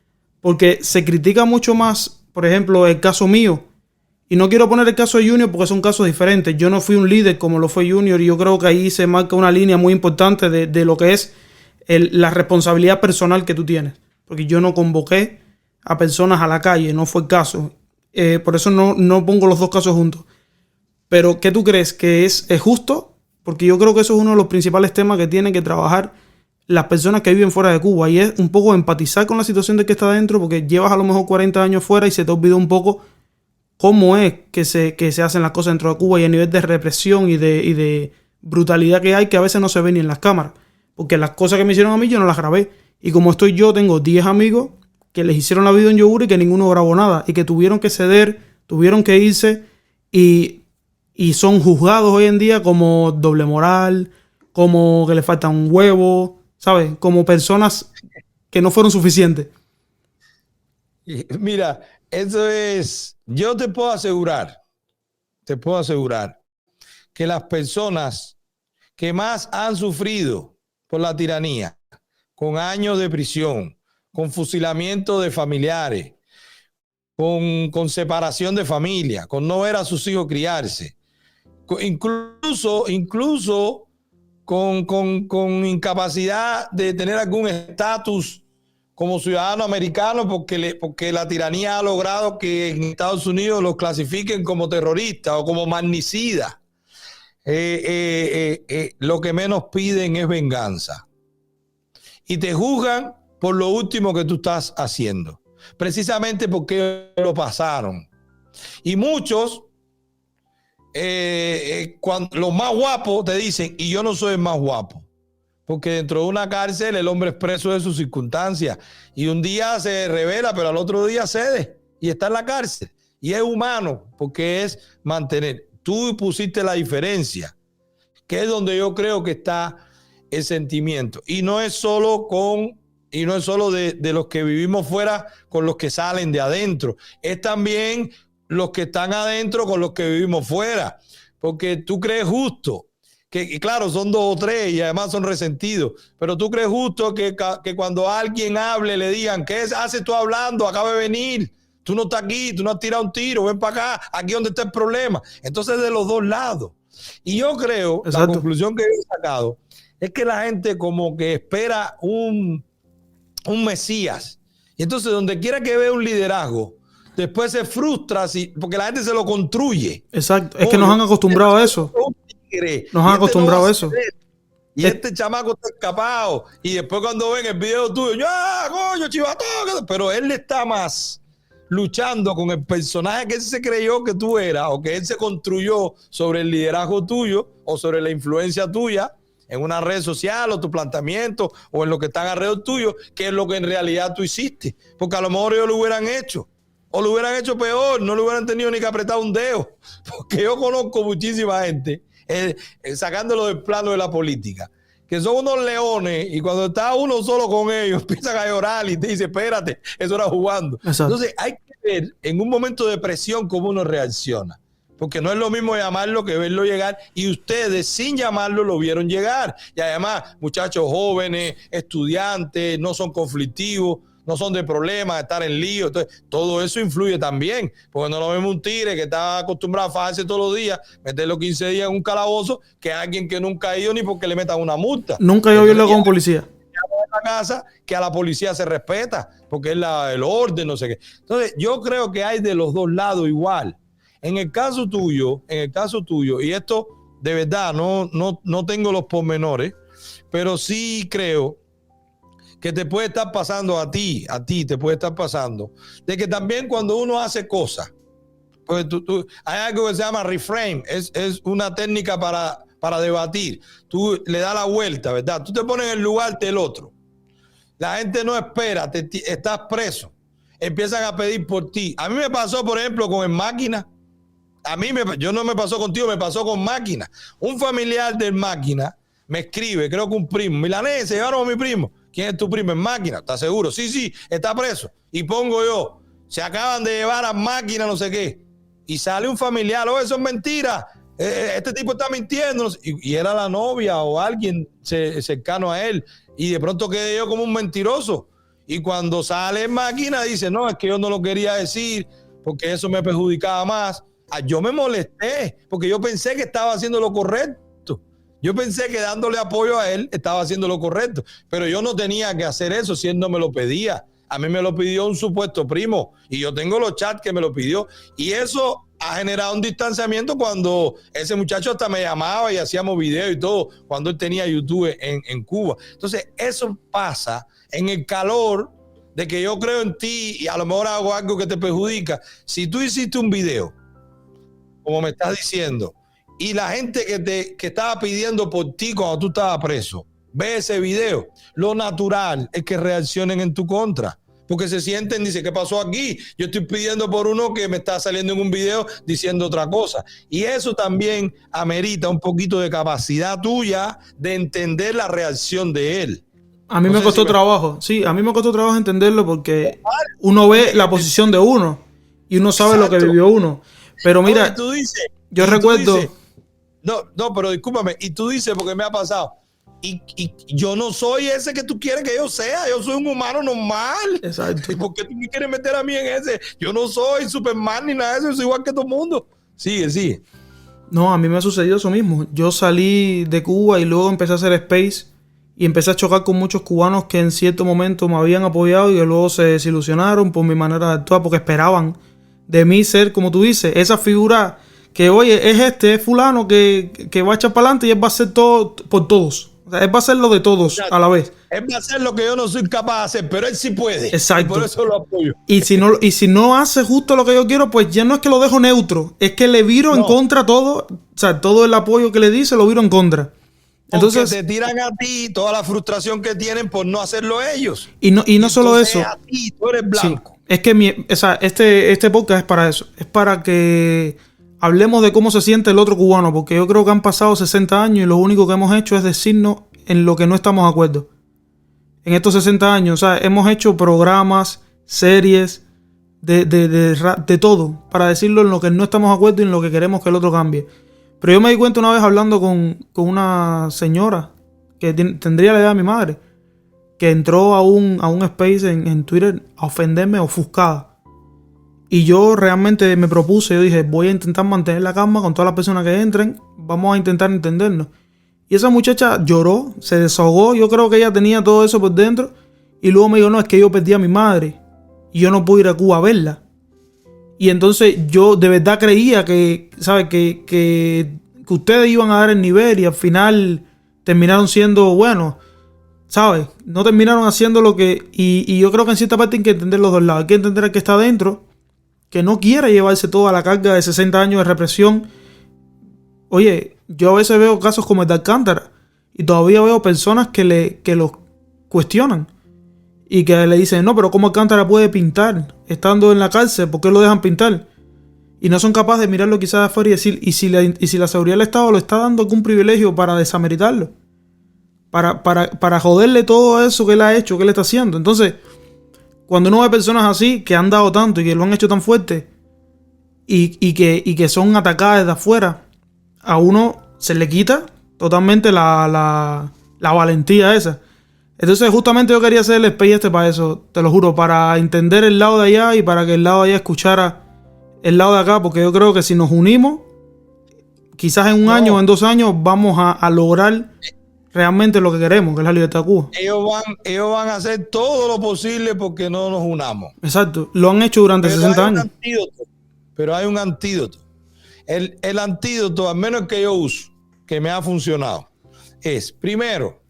Porque se critica mucho más, por ejemplo, el caso mío, Y no quiero poner el caso de Junior porque son casos diferentes. Yo no fui un líder como lo fue Junior y yo creo que ahí se marca una línea muy importante de lo que es la responsabilidad personal que tú tienes. Porque yo no convoqué a personas a la calle, no fue el caso. Por eso no pongo los dos casos juntos. Pero, ¿qué tú crees? ¿Que es justo? Porque yo creo que eso es uno de los principales temas que tienen que trabajar las personas que viven fuera de Cuba. Y es un poco empatizar con la situación de que está adentro, porque llevas a lo mejor 40 años fuera y se te olvidó un poco cómo es que se hacen las cosas dentro de Cuba y el nivel de represión y de brutalidad que hay, que a veces no se ve ni en las cámaras. Porque las cosas que me hicieron a mí yo no las grabé. Y como estoy yo, tengo 10 amigos que les hicieron la vida en yogur y que ninguno grabó nada. Y que tuvieron que ceder, tuvieron que irse y son juzgados hoy en día como doble moral, como que le falta un huevo, ¿sabes? Como personas que no fueron suficientes. Mira, eso es, yo te puedo asegurar que las personas que más han sufrido por la tiranía, con años de prisión, con fusilamiento de familiares, con separación de familia, con no ver a sus hijos criarse, incluso con incapacidad de tener algún estatus como ciudadano americano porque la tiranía ha logrado que en Estados Unidos los clasifiquen como terroristas o como magnicidas. Lo que menos piden es venganza. Y te juzgan por lo último que tú estás haciendo, precisamente porque lo pasaron. Y muchos, los más guapos te dicen, y yo no soy el más guapo, porque dentro de una cárcel el hombre es preso de sus circunstancias y un día se revela, pero al otro día cede y está en la cárcel. Y es humano, porque es mantener. Tú pusiste la diferencia, que es donde yo creo que está el sentimiento. Y no es solo de los que vivimos fuera con los que salen de adentro. Es también los que están adentro con los que vivimos fuera. Porque tú crees justo, que claro, son 2 o 3 y además son resentidos, pero tú crees justo que cuando alguien hable le digan, ¿qué haces tú hablando? Acaba de venir. Tú no estás aquí, tú no has tirado un tiro, ven para acá, aquí donde está el problema. Entonces, de los dos lados. Y yo creo, exacto, la conclusión que he sacado es que la gente como que espera un mesías. Y entonces, donde quiera que vea un liderazgo, después se frustra porque la gente se lo construye. Exacto, es que nos han acostumbrado a eso. Nos han acostumbrado a eso. Y este chamaco está escapado. Y después cuando ven el video tuyo, ¡ah, coño, chivatón! Pero él está más luchando con el personaje que él se creyó que tú eras o que él se construyó sobre el liderazgo tuyo o sobre la influencia tuya en una red social o tu planteamiento o en lo que están alrededor tuyo, que es lo que en realidad tú hiciste. Porque a lo mejor ellos lo hubieran hecho o lo hubieran hecho peor, no lo hubieran tenido ni que apretar un dedo. Porque yo conozco muchísima gente, sacándolo del plano de la política, que son unos leones y cuando está uno solo con ellos empiezan a llorar y te dice, espérate, eso era jugando. Exacto. Entonces hay que ver en un momento de presión cómo uno reacciona, porque no es lo mismo llamarlo que verlo llegar, y ustedes sin llamarlo lo vieron llegar. Y además, muchachos jóvenes, estudiantes, no son conflictivos, no son de problemas, de estar en lío. Entonces, todo eso influye también, porque no lo vemos un tigre que está acostumbrado a fajarse todos los días, meterlo 15 días en un calabozo, que alguien que nunca ha ido ni porque le metan una multa. Nunca yo violado con policía. En la casa, que a la policía se respeta, porque es el orden, no sé qué. Entonces, yo creo que hay de los dos lados igual. En el caso tuyo, y esto de verdad no tengo los pormenores, pero sí creo que te puede estar pasando a ti te puede estar pasando, de que también cuando uno hace cosas, pues hay algo que se llama reframe, es una técnica para debatir. Tú le das la vuelta, ¿verdad? Tú te pones en el lugar del otro. La gente no espera, estás preso. Empiezan a pedir por ti. A mí me pasó, por ejemplo, con el Máquina. Yo no me pasó contigo, me pasó con Máquina. Un familiar del Máquina me escribe, creo que un primo, Milanés, se llevaron a mi primo. ¿Quién es tu primo? En Máquina, ¿estás seguro? Sí, está preso. Y pongo yo, se acaban de llevar a Máquina, no sé qué. Y sale un familiar, eso es mentira. Este tipo está mintiendo. Y era la novia o alguien cercano a él. Y de pronto quedé yo como un mentiroso. Y cuando sale en Máquina dice, no, es que yo no lo quería decir porque eso me perjudicaba más. Yo me molesté porque yo pensé que estaba haciendo lo correcto. Yo pensé que dándole apoyo a él estaba haciendo lo correcto, pero yo no tenía que hacer eso si él no me lo pedía. A mí me lo pidió un supuesto primo y yo tengo los chats que me lo pidió, y eso ha generado un distanciamiento cuando ese muchacho hasta me llamaba y hacíamos videos y todo, cuando él tenía YouTube en Cuba. Entonces eso pasa en el calor de que yo creo en ti y a lo mejor hago algo que te perjudica. Si tú hiciste un video, como me estás diciendo, y la gente que estaba pidiendo por ti cuando tú estabas preso, ve ese video, lo natural es que reaccionen en tu contra. Porque se sienten, dice, ¿qué pasó aquí? Yo estoy pidiendo por uno que me está saliendo en un video diciendo otra cosa. Y eso también amerita un poquito de capacidad tuya de entender la reacción de él. A mí me costó trabajo, sí, a mí me costó trabajo entenderlo porque uno ve la posición de uno y uno sabe lo que vivió uno. Pero mira, tú dices, yo recuerdo... No, pero discúlpame, y tú dices, porque me ha pasado, y yo no soy ese que tú quieres que yo sea, yo soy un humano normal. Exacto. ¿Y por qué tú me quieres meter a mí en ese? Yo no soy Superman ni nada de eso, yo soy igual que todo el mundo. Sigue. No, a mí me sucedió eso mismo. Yo salí de Cuba y luego empecé a hacer Space y empecé a chocar con muchos cubanos que en cierto momento me habían apoyado y que luego se desilusionaron por mi manera de actuar porque esperaban de mí ser, como tú dices, esa figura que, oye, es fulano que va a echar para adelante y él va a hacer todo por todos. O sea, él va a hacer lo de todos a la vez. Él va a hacer lo que yo no soy capaz de hacer, pero él sí puede. Exacto. Y por eso lo apoyo. Y si no hace justo lo que yo quiero, pues ya no es que lo dejo neutro, es que le viro en contra todo. O sea, todo el apoyo que le di se lo viro en contra. Entonces porque te tiran a ti toda la frustración que tienen por no hacerlo ellos. Y no solo eso. A ti, tú eres blanco. Sí, es que este podcast es para eso. Es para que hablemos de cómo se siente el otro cubano. Porque yo creo que han pasado 60 años y lo único que hemos hecho es decirnos en lo que no estamos de acuerdo. En estos 60 años, o sea, hemos hecho programas, series, de todo. Para decirlo en lo que no estamos de acuerdo y en lo que queremos que el otro cambie. Pero yo me di cuenta una vez hablando con una señora que tendría la edad de mi madre, que entró a un space en Twitter a ofenderme ofuscada. Y yo realmente me propuse, yo dije, voy a intentar mantener la calma con todas las personas que entren, vamos a intentar entendernos. Y esa muchacha lloró, se desahogó, yo creo que ella tenía todo eso por dentro, y luego me dijo, no, es que yo perdí a mi madre, y yo no puedo ir a Cuba a verla. Y entonces yo de verdad creía que, ¿sabes? Que ustedes iban a dar el nivel y al final terminaron siendo buenos, ¿sabes? No terminaron haciendo lo que... Y yo creo que en cierta parte hay que entender los dos lados. Hay que entender al que está adentro, que no quiere llevarse toda la carga de 60 años de represión. Oye, yo a veces veo casos como el de Alcántara y todavía veo personas que los cuestionan. Y que le dicen, no, pero ¿cómo Alcántara puede pintar estando en la cárcel? ¿Por qué lo dejan pintar? Y no son capaces de mirarlo quizás de afuera y decir, ¿y si la seguridad del Estado lo está dando algún privilegio para desameritarlo? Para joderle todo eso que él ha hecho, que él está haciendo. Entonces, cuando uno ve personas así, que han dado tanto y que lo han hecho tan fuerte, y que son atacadas desde afuera, a uno se le quita totalmente la valentía esa. Entonces justamente yo quería hacer el space para eso, te lo juro, para entender el lado de allá y para que el lado de allá escuchara el lado de acá, porque yo creo que si nos unimos, quizás en un año o en 2 años vamos a lograr realmente lo que queremos, que es la libertad de Cuba. Ellos van a hacer todo lo posible porque no nos unamos. Exacto, lo han hecho durante 60 años. Pero hay un antídoto. El antídoto, al menos el que yo uso, que me ha funcionado, es, primero,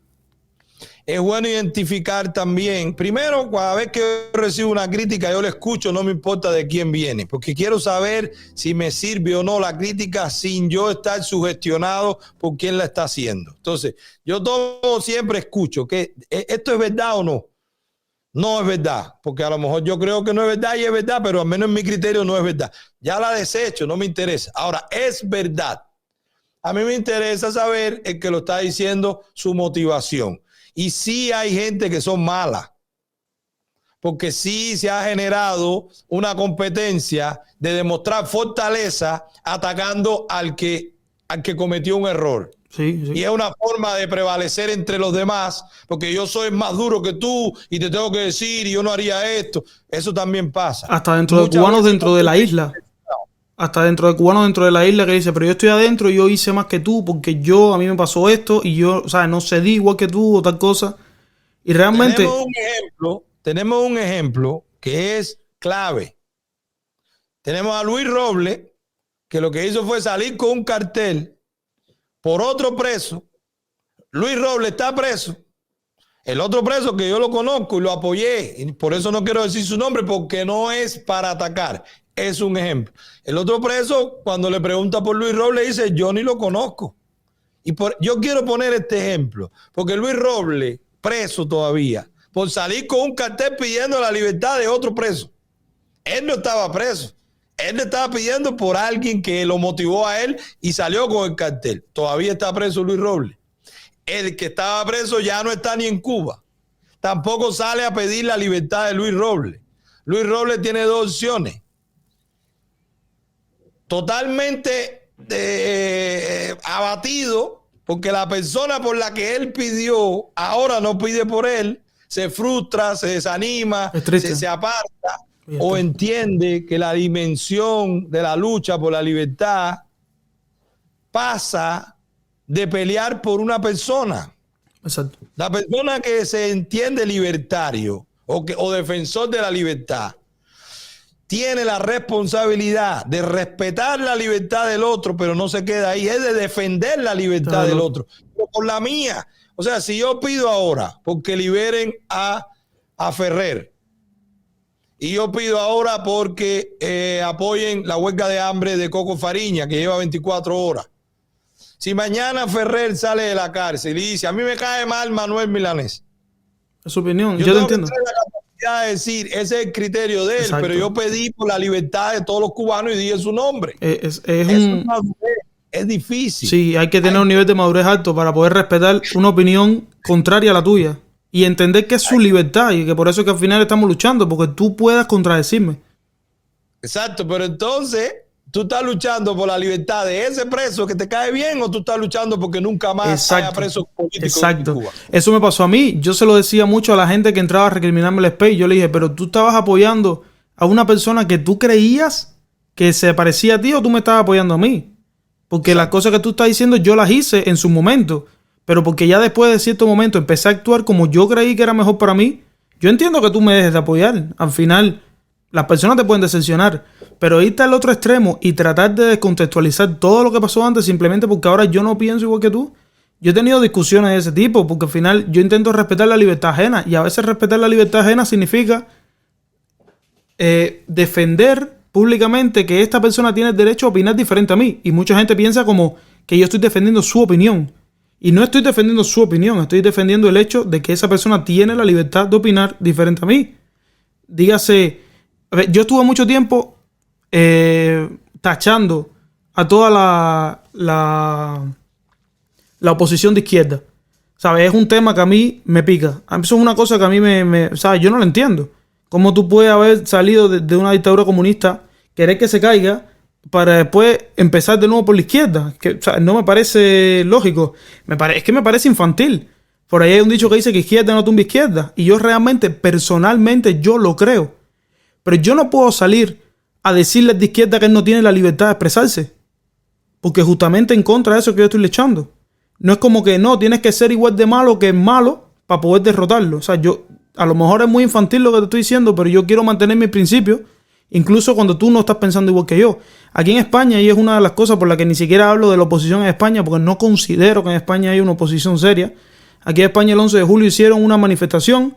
es bueno identificar también, primero, cada vez que yo recibo una crítica, yo la escucho, no me importa de quién viene, porque quiero saber si me sirve o no la crítica sin yo estar sugestionado por quién la está haciendo. Entonces, yo todo siempre escucho, que ¿esto es verdad o no? No es verdad, porque a lo mejor yo creo que no es verdad y es verdad, pero al menos en mi criterio no es verdad. Ya la desecho, no me interesa. Ahora, es verdad. A mí me interesa saber el que lo está diciendo, su motivación. Y sí hay gente que son malas, porque sí se ha generado una competencia de demostrar fortaleza atacando al que cometió un error. Sí. Y es una forma de prevalecer entre los demás, porque yo soy más duro que tú y te tengo que decir y yo no haría esto. Eso también pasa. Hasta dentro de cubanos dentro de la isla. hasta dentro de cubanos dentro de la isla que dice, pero yo estoy adentro, yo hice más que tú, porque a mí me pasó esto, y yo, o sea, no cedí igual que tú o tal cosa. Y realmente... Tenemos un ejemplo que es clave. Tenemos a Luis Robles, que lo que hizo fue salir con un cartel por otro preso. Luis Robles está preso. El otro preso que yo lo conozco y lo apoyé, y por eso no quiero decir su nombre, porque no es para atacar, es un ejemplo. El otro preso, cuando le pregunta por Luis Robles, dice, yo ni lo conozco. Yo quiero poner este ejemplo, porque Luis Robles, preso todavía, por salir con un cartel pidiendo la libertad de otro preso. Él no estaba preso. Él le estaba pidiendo por alguien que lo motivó a él y salió con el cartel. Todavía está preso Luis Robles. El que estaba preso ya no está ni en Cuba. Tampoco sale a pedir la libertad de Luis Robles. Luis Robles tiene dos opciones. Totalmente abatido, porque la persona por la que él pidió ahora no pide por él, se frustra, se desanima, se aparta, o entiende que la dimensión de la lucha por la libertad pasa de pelear por una persona. Exacto. La persona que se entiende libertario o defensor de la libertad tiene la responsabilidad de respetar la libertad del otro, pero no se queda ahí, es de defender la libertad del otro, pero por la mía. O sea, si yo pido ahora porque liberen a Ferrer, y yo pido ahora porque apoyen la huelga de hambre de Coco Fariña, que lleva 24 horas. Si mañana Ferrer sale de la cárcel y dice, a mí me cae mal Manuel Milanés. Es su opinión, yo te entiendo. tengo la capacidad de decir, ese es el criterio de él, exacto, pero yo pedí por la libertad de todos los cubanos y dije su nombre. Es difícil. Sí, hay que tener un nivel de madurez alto para poder respetar una opinión contraria a la tuya y entender que es su libertad y que por eso es que al final estamos luchando, porque tú puedas contradecirme. Exacto, pero entonces... ¿tú estás luchando por la libertad de ese preso que te cae bien o tú estás luchando porque nunca más haya presos políticos en Cuba? Eso me pasó a mí. Yo se lo decía mucho a la gente que entraba a recriminarme el SPEI. Yo le dije, pero tú estabas apoyando a una persona que tú creías que se parecía a ti o tú me estabas apoyando a mí. Porque las cosas que tú estás diciendo yo las hice en su momento. Pero porque ya después de cierto momento empecé a actuar como yo creí que era mejor para mí. Yo entiendo que tú me dejes de apoyar. Al final... las personas te pueden decepcionar, pero irte al otro extremo y tratar de descontextualizar todo lo que pasó antes simplemente porque ahora yo no pienso igual que tú. Yo he tenido discusiones de ese tipo porque al final yo intento respetar la libertad ajena y a veces respetar la libertad ajena significa defender públicamente que esta persona tiene el derecho a opinar diferente a mí y mucha gente piensa como que yo estoy defendiendo su opinión y no estoy defendiendo su opinión, estoy defendiendo el hecho de que esa persona tiene la libertad de opinar diferente a mí. Dígase... yo estuve mucho tiempo tachando a toda la oposición de izquierda. ¿Sabes? Es un tema que a mí me pica. Eso es una cosa que a mí ¿sabes? Yo no lo entiendo. ¿Cómo tú puedes haber salido de una dictadura comunista, querer que se caiga, para después empezar de nuevo por la izquierda? O sea, no me parece lógico. Es que me parece infantil. Por ahí hay un dicho que dice que izquierda no tumba izquierda. Y yo realmente, personalmente, yo lo creo. Pero yo no puedo salir a decirle de izquierda que él no tiene la libertad de expresarse. Porque justamente en contra de eso que yo estoy luchando. No es como que no, tienes que ser igual de malo que es malo para poder derrotarlo. O sea, a lo mejor es muy infantil lo que te estoy diciendo, pero yo quiero mantener mis principios, incluso cuando tú no estás pensando igual que yo. Aquí en España, y es una de las cosas por las que ni siquiera hablo de la oposición en España, porque no considero que en España haya una oposición seria. Aquí en España el 11 de julio hicieron una manifestación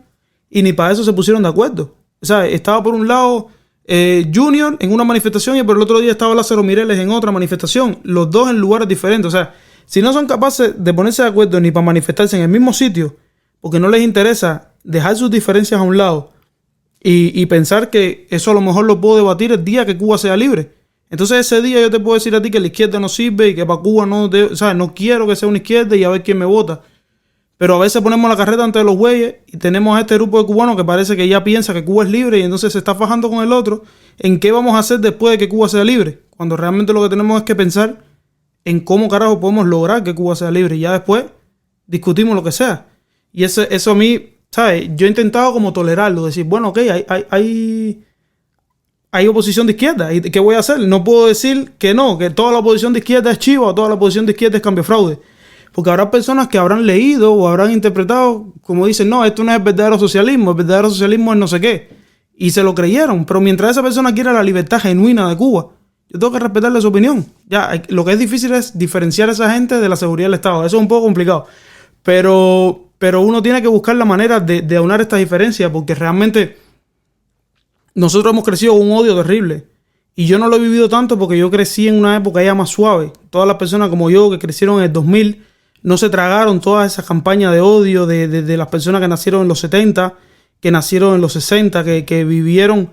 y ni para eso se pusieron de acuerdo. O sea, estaba por un lado Junior en una manifestación y por el otro día estaba Lázaro Mireles en otra manifestación. Los dos en lugares diferentes. O sea, si no son capaces de ponerse de acuerdo ni para manifestarse en el mismo sitio, porque no les interesa dejar sus diferencias a un lado y pensar que eso a lo mejor lo puedo debatir el día que Cuba sea libre. Entonces ese día yo te puedo decir a ti que la izquierda no sirve y que para Cuba no quiero que sea una izquierda y a ver quién me vota. Pero a veces ponemos la carreta ante los bueyes y tenemos a este grupo de cubanos que parece que ya piensa que Cuba es libre y entonces se está fajando con el otro en qué vamos a hacer después de que Cuba sea libre. Cuando realmente lo que tenemos es que pensar en cómo carajo podemos lograr que Cuba sea libre y ya después discutimos lo que sea. Y eso a mí, ¿sabes? Yo he intentado como tolerarlo, decir, bueno, ok, hay oposición de izquierda. ¿Y qué voy a hacer? No puedo decir que no, que toda la oposición de izquierda es chiva o toda la oposición de izquierda es cambio fraude. Porque habrá personas que habrán leído o habrán interpretado, como dicen, no, esto no es el verdadero socialismo es no sé qué. Y se lo creyeron. Pero mientras esa persona quiera la libertad genuina de Cuba, yo tengo que respetarle su opinión. Ya, lo que es difícil es diferenciar a esa gente de la seguridad del Estado. Eso es un poco complicado. Pero uno tiene que buscar la manera de aunar estas diferencias, porque realmente nosotros hemos crecido con un odio terrible. Y yo no lo he vivido tanto porque yo crecí en una época ya más suave. Todas las personas como yo que crecieron en el 2000 no se tragaron todas esas campañas de odio de las personas que nacieron en los 70, que nacieron en los 60, que vivieron,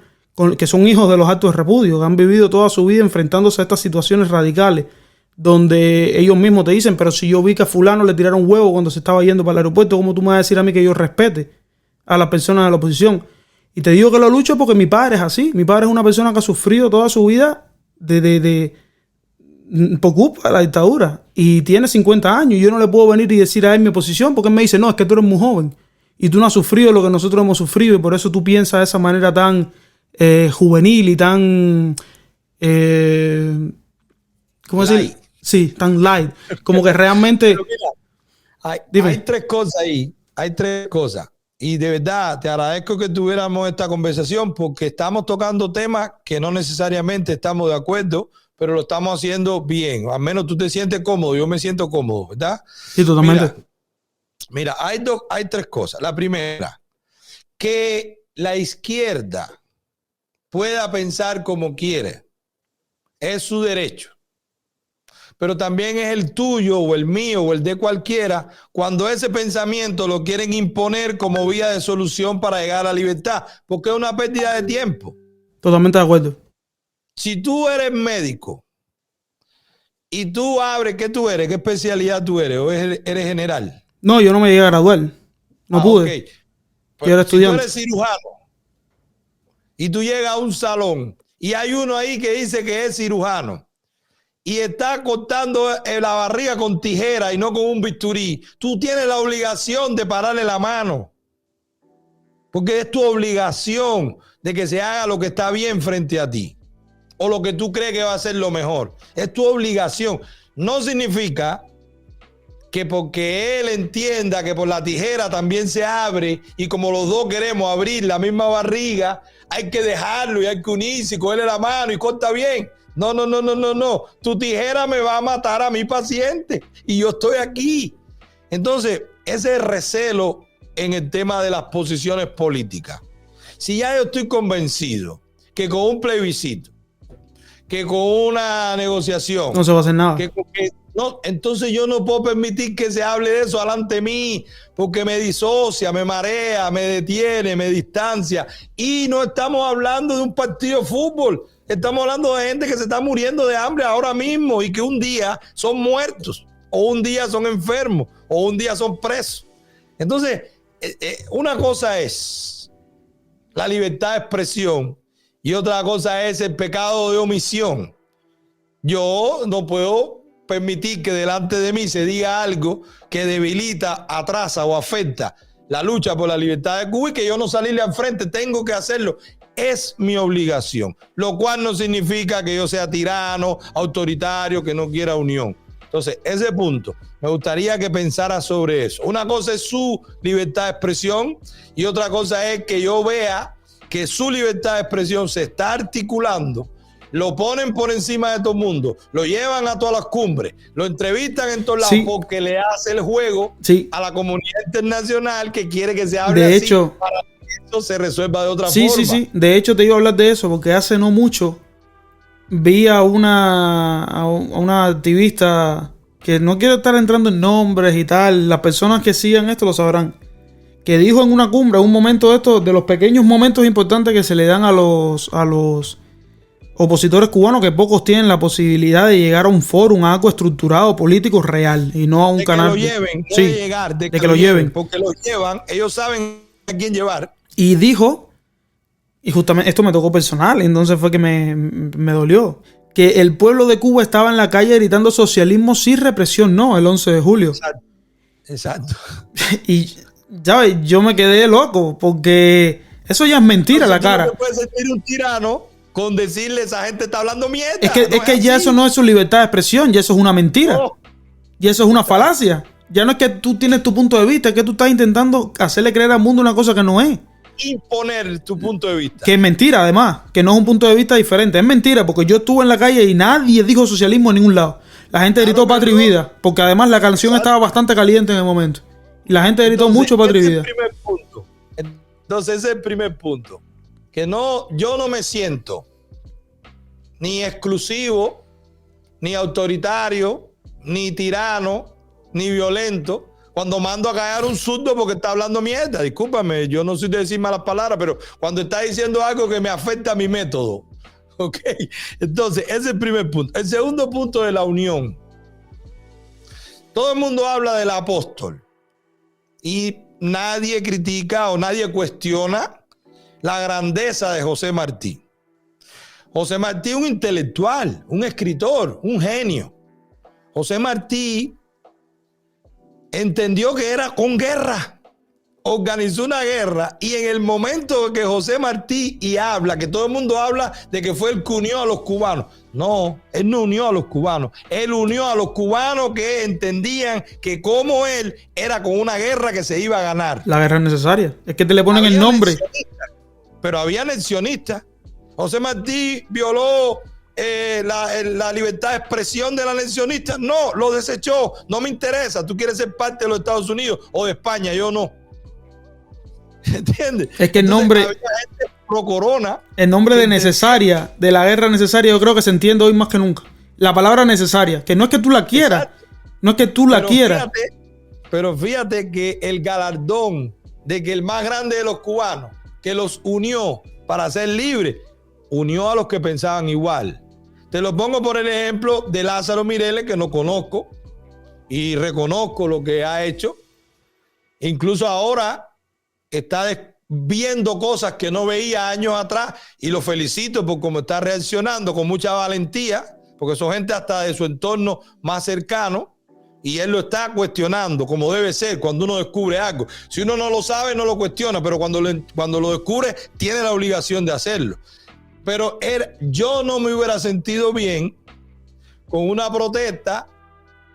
que son hijos de los actos de repudio, que han vivido toda su vida enfrentándose a estas situaciones radicales, donde ellos mismos te dicen, pero si yo vi que a fulano le tiraron huevo cuando se estaba yendo para el aeropuerto, ¿cómo tú me vas a decir a mí que yo respete a las personas de la oposición? Y te digo que lo lucho porque mi padre es así. Mi padre es una persona que ha sufrido toda su vida por culpa de la dictadura. Y tiene 50 años. Y yo no le puedo venir y decir a él mi posición porque él me dice, no, es que tú eres muy joven. Y tú no has sufrido lo que nosotros hemos sufrido. Y por eso tú piensas de esa manera tan juvenil y tan... ¿cómo decir? Sí, tan light. Como que realmente... Pero mira, hay tres cosas ahí. Hay tres cosas. Y de verdad, te agradezco que tuviéramos esta conversación porque estamos tocando temas que no necesariamente estamos de acuerdo, pero lo estamos haciendo bien. Al menos tú te sientes cómodo, yo me siento cómodo, ¿verdad? Sí, totalmente. Mira, hay tres cosas. La primera, que la izquierda pueda pensar como quiere. Es su derecho. Pero también es el tuyo o el mío o el de cualquiera cuando ese pensamiento lo quieren imponer como vía de solución para llegar a la libertad, porque es una pérdida de tiempo. Totalmente de acuerdo. Si tú eres médico y tú abres, ¿qué tú eres? ¿Qué especialidad tú eres? ¿O eres general? No, yo no me llegué a graduar. No pude. Okay. Pues, yo era estudiante. Si tú eres cirujano y tú llegas a un salón y hay uno ahí que dice que es cirujano y está cortando la barriga con tijera y no con un bisturí, tú tienes la obligación de pararle la mano. Porque es tu obligación de que se haga lo que está bien frente a ti. O lo que tú crees que va a ser lo mejor. Es tu obligación. No significa que porque él entienda que por la tijera también se abre y como los dos queremos abrir la misma barriga, hay que dejarlo y hay que unirse y cogerle la mano y corta bien. No. Tu tijera me va a matar a mi paciente y yo estoy aquí. Entonces, ese recelo en el tema de las posiciones políticas. Si ya yo estoy convencido que con un plebiscito, que con una negociación, no se va a hacer nada. No, entonces yo no puedo permitir que se hable de eso delante de mí, porque me disocia, me marea, me detiene, me distancia. Y no estamos hablando de un partido de fútbol. Estamos hablando de gente que se está muriendo de hambre ahora mismo y que un día son muertos, o un día son enfermos, o un día son presos. Entonces, una cosa es la libertad de expresión y otra cosa es el pecado de omisión. Yo no puedo permitir que delante de mí se diga algo que debilita, atrasa o afecta la lucha por la libertad de Cuba y que yo no salirle al frente, tengo que hacerlo. Es mi obligación, lo cual no significa que yo sea tirano, autoritario, que no quiera unión. Entonces, ese punto, me gustaría que pensara sobre eso. Una cosa es su libertad de expresión y otra cosa es que yo vea que su libertad de expresión se está articulando, lo ponen por encima de todo el mundo, lo llevan a todas las cumbres, lo entrevistan en todos lados, sí, porque le hace el juego, sí, a la comunidad internacional que quiere que se hable de así hecho, para que esto se resuelva de otra forma. Sí. De hecho, te iba a hablar de eso porque hace no mucho vi a una activista que no quiero estar entrando en nombres y tal. Las personas que sigan esto lo sabrán. Que dijo en una cumbre, un momento de estos, de los pequeños momentos importantes que se le dan a los opositores cubanos, que pocos tienen la posibilidad de llegar a un foro, a algo estructurado, político real, y no a un canal. Que lo lleven, sí, no de llegar, de que lo lleven. Porque lo llevan, ellos saben a quién llevar. Y dijo, y justamente esto me tocó personal, entonces fue que me dolió, que el pueblo de Cuba estaba en la calle gritando socialismo sin represión, no, el 11 de julio. Exacto. Y ya ves, yo me quedé loco, porque eso ya es mentira. Entonces, la cara. No puede sentir un tirano con decirle esa gente está hablando mierda. Es que ya eso no es su libertad de expresión, ya eso es una mentira. Y eso es una falacia. Ya no es que tú tienes tu punto de vista, es que tú estás intentando hacerle creer al mundo una cosa que no es. Imponer tu punto de vista. Que es mentira, además, que no es un punto de vista diferente. Es mentira, porque yo estuve en la calle y nadie dijo socialismo en ningún lado. La gente gritó Patria y Vida, porque además la canción estaba bastante caliente en el momento. Y la gente gritó mucho Patria y Vida. Entonces ese es el primer punto. Que no, yo no me siento ni exclusivo, ni autoritario, ni tirano, ni violento cuando mando a callar a un zurdo porque está hablando mierda. Discúlpame, yo no soy de decir malas palabras, pero cuando está diciendo algo que me afecta a mi método. ¿Ok? Entonces, ese es el primer punto. El segundo punto de la unión. Todo el mundo habla del apóstol y nadie critica o nadie cuestiona la grandeza de José Martí. José Martí es un intelectual, un escritor, un genio. José Martí entendió que era con guerra, organizó una guerra y en el momento que José Martí habla, que todo el mundo habla de que fue el que unió a los cubanos. No, él no unió a los cubanos, él unió a los cubanos que entendían que como él era con una guerra que se iba a ganar. La guerra es necesaria, es que te le ponen el nombre. Pero había anexionistas. José Martí violó la libertad de expresión de la anexionista. No, lo desechó. No me interesa. Tú quieres ser parte de los Estados Unidos o de España, yo no. ¿Entiendes? Es que el nombre, pro corona, el nombre de necesaria, de la guerra necesaria, yo creo que se entiende hoy más que nunca. La palabra necesaria, que no es que tú la quieras. Exacto. No es que tú la quieras. Pero fíjate que el galardón de que el más grande de los cubanos, que los unió para ser libres, unió a los que pensaban igual. Te lo pongo por el ejemplo de Lázaro Mireles, que no conozco y reconozco lo que ha hecho. Incluso ahora está viendo cosas que no veía años atrás y lo felicito por cómo está reaccionando con mucha valentía, porque son gente hasta de su entorno más cercano y él lo está cuestionando como debe ser cuando uno descubre algo. Si uno no lo sabe, no lo cuestiona, pero cuando lo descubre, tiene la obligación de hacerlo. Pero yo no me hubiera sentido bien con una protesta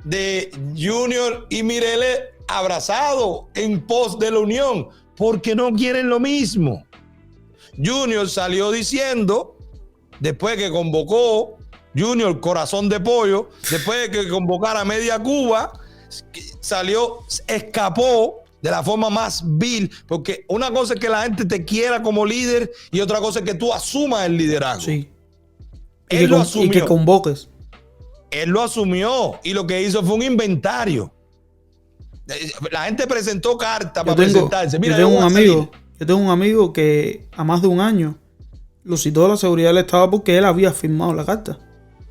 de Junior y Mireles abrazados en pos de la unión, porque no quieren lo mismo. Junior salió diciendo, después que convocó Junior Corazón de Pollo, después de que convocara a media Cuba, escapó de la forma más vil, porque una cosa es que la gente te quiera como líder y otra cosa es que tú asumas el liderazgo. Sí. Y que convoques. Él lo asumió y lo que hizo fue un inventario. La gente presentó cartas para presentarse. Mira, yo tengo un amigo que a más de un año lo citó a la seguridad del Estado porque él había firmado la carta.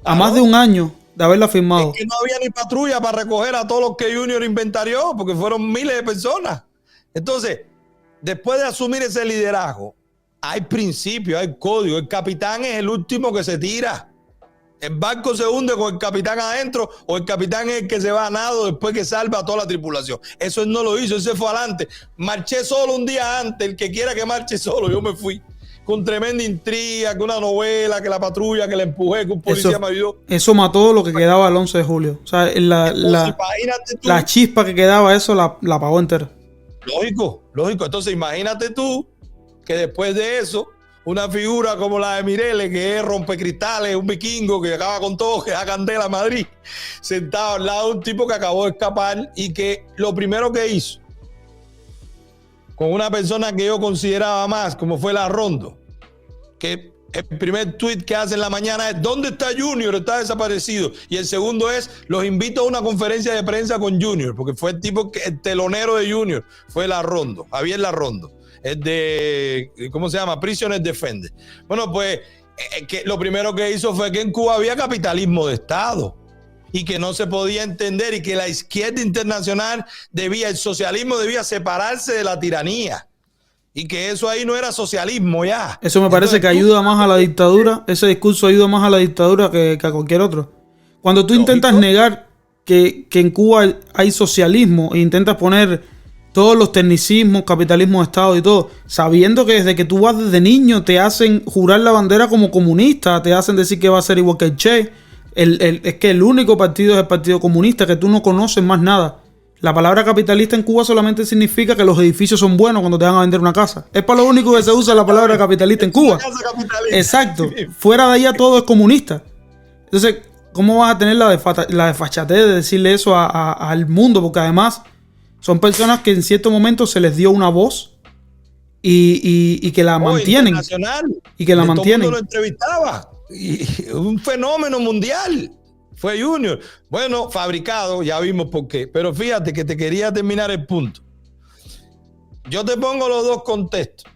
A más de un año de haberla firmado. Es que no había ni patrulla para recoger a todos los que Junior inventarió, porque fueron miles de personas. Entonces, después de asumir ese liderazgo, hay principios, hay código. El capitán es el último que se tira. El barco se hunde con el capitán adentro o el capitán es el que se va a nado después que salva a toda la tripulación. Eso él no lo hizo, él se fue adelante. Marché solo un día antes, el que quiera que marche solo, yo me fui. Con tremenda intriga, que una novela, que la patrulla, que la empujé, que un policía me ayudó. Eso mató lo que quedaba el 11 de julio. O sea, la chispa que quedaba, eso la apagó entera. Lógico. Entonces imagínate tú que después de eso, una figura como la de Mireles, que es rompecristales, un vikingo que acaba con todo, que da candela a Madrid, sentado al lado de un tipo que acabó de escapar y que lo primero que hizo con una persona que yo consideraba más, como fue Larrondo, que el primer tweet que hace en la mañana es: ¿dónde está Junior? Está desaparecido. Y el segundo es: los invito a una conferencia de prensa con Junior, porque fue el tipo el telonero de Junior, fue Larrondo, Javier Larrondo. Es de, ¿cómo se llama? Prisoner Defender. Bueno, pues que lo primero que hizo fue que en Cuba había capitalismo de Estado y que no se podía entender y que la izquierda internacional el socialismo debía separarse de la tiranía y que eso ahí no era socialismo ya. Eso me parece que ayuda más a la dictadura, ese discurso ayuda más a la dictadura que a cualquier otro. Cuando tú intentas negar que en Cuba hay socialismo e intentas poner todos los tecnicismos, capitalismo de Estado y todo, sabiendo que desde que tú vas desde niño te hacen jurar la bandera como comunista, te hacen decir que va a ser igual que el Che. Es que el único partido es el Partido Comunista, que tú no conoces más nada. La palabra capitalista en Cuba solamente significa que los edificios son buenos cuando te van a vender una casa. Es para lo único que se usa la palabra capitalista en Cuba. Exacto. Fuera de allá todo es comunista. Entonces, ¿cómo vas a tener la desfachatez de decirle eso al mundo? Porque además son personas que en cierto momento se les dio una voz y que la mantienen. Y que la mantienen. Todo el mundo lo entrevistaba. Y un fenómeno mundial. Fue Junior. Bueno, fabricado, ya vimos por qué. Pero fíjate que te quería terminar el punto. Yo te pongo los dos contextos.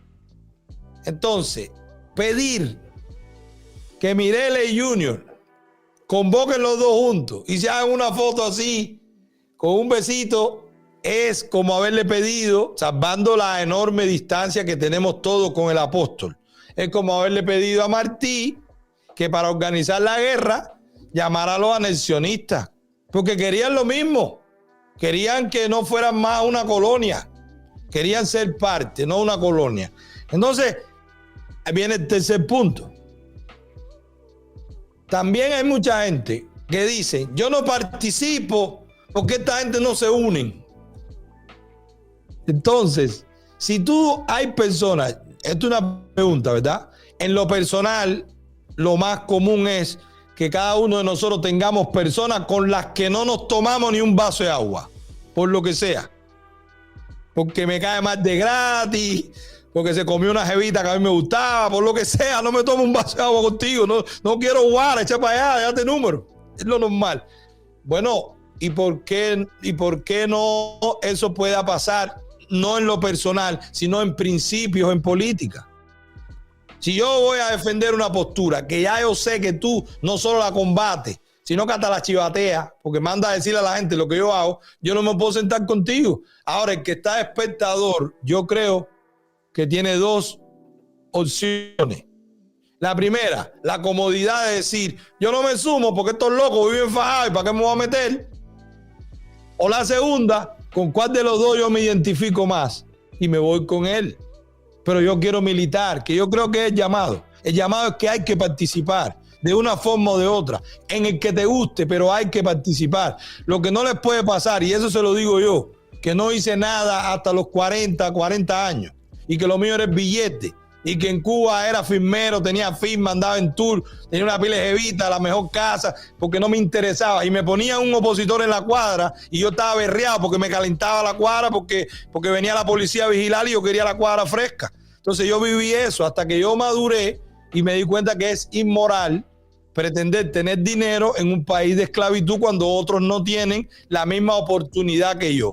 Entonces, pedir que Mireles y Junior convoquen los dos juntos y se hagan una foto así, con un besito, es como haberle pedido, salvando la enorme distancia que tenemos todos con el apóstol, es como haberle pedido a Martí que para organizar la guerra llamara a los anexionistas, porque querían lo mismo, querían que no fueran más una colonia, querían ser parte, no una colonia. Entonces, viene el tercer punto. También hay mucha gente que dice, yo no participo porque esta gente no se unen. Entonces, si tú hay personas, esto es una pregunta, ¿verdad? En lo personal, lo más común es que cada uno de nosotros tengamos personas con las que no nos tomamos ni un vaso de agua, por lo que sea. Porque me cae más de gratis, porque se comió una jevita que a mí me gustaba, por lo que sea, no me tomo un vaso de agua contigo, no quiero jugar, echa para allá, déjate número. Es lo normal. Bueno, ¿y por qué no eso pueda pasar? No en lo personal, sino en principios, en política. Si yo voy a defender una postura que ya yo sé que tú no solo la combates, sino que hasta la chivateas, porque manda a decirle a la gente lo que yo hago, yo no me puedo sentar contigo. Ahora, el que está de espectador, yo creo que tiene dos opciones. La primera, la comodidad de decir, yo no me sumo porque estos locos viven fajados y para qué me voy a meter. O la segunda, ¿con cuál de los dos yo me identifico más? Y me voy con él. Pero yo quiero militar, que yo creo que es el llamado. El llamado es que hay que participar de una forma o de otra, en el que te guste, pero hay que participar. Lo que no les puede pasar, y eso se lo digo yo, que no hice nada hasta los 40 años, y que lo mío era el billete, y que en Cuba era firmero, tenía firma, andaba en tour, tenía una pila de jevita, la mejor casa, porque no me interesaba. Y me ponía un opositor en la cuadra y yo estaba berreado porque me calentaba la cuadra, porque venía la policía a vigilar y yo quería la cuadra fresca. Entonces yo viví eso hasta que yo maduré y me di cuenta que es inmoral pretender tener dinero en un país de esclavitud cuando otros no tienen la misma oportunidad que yo.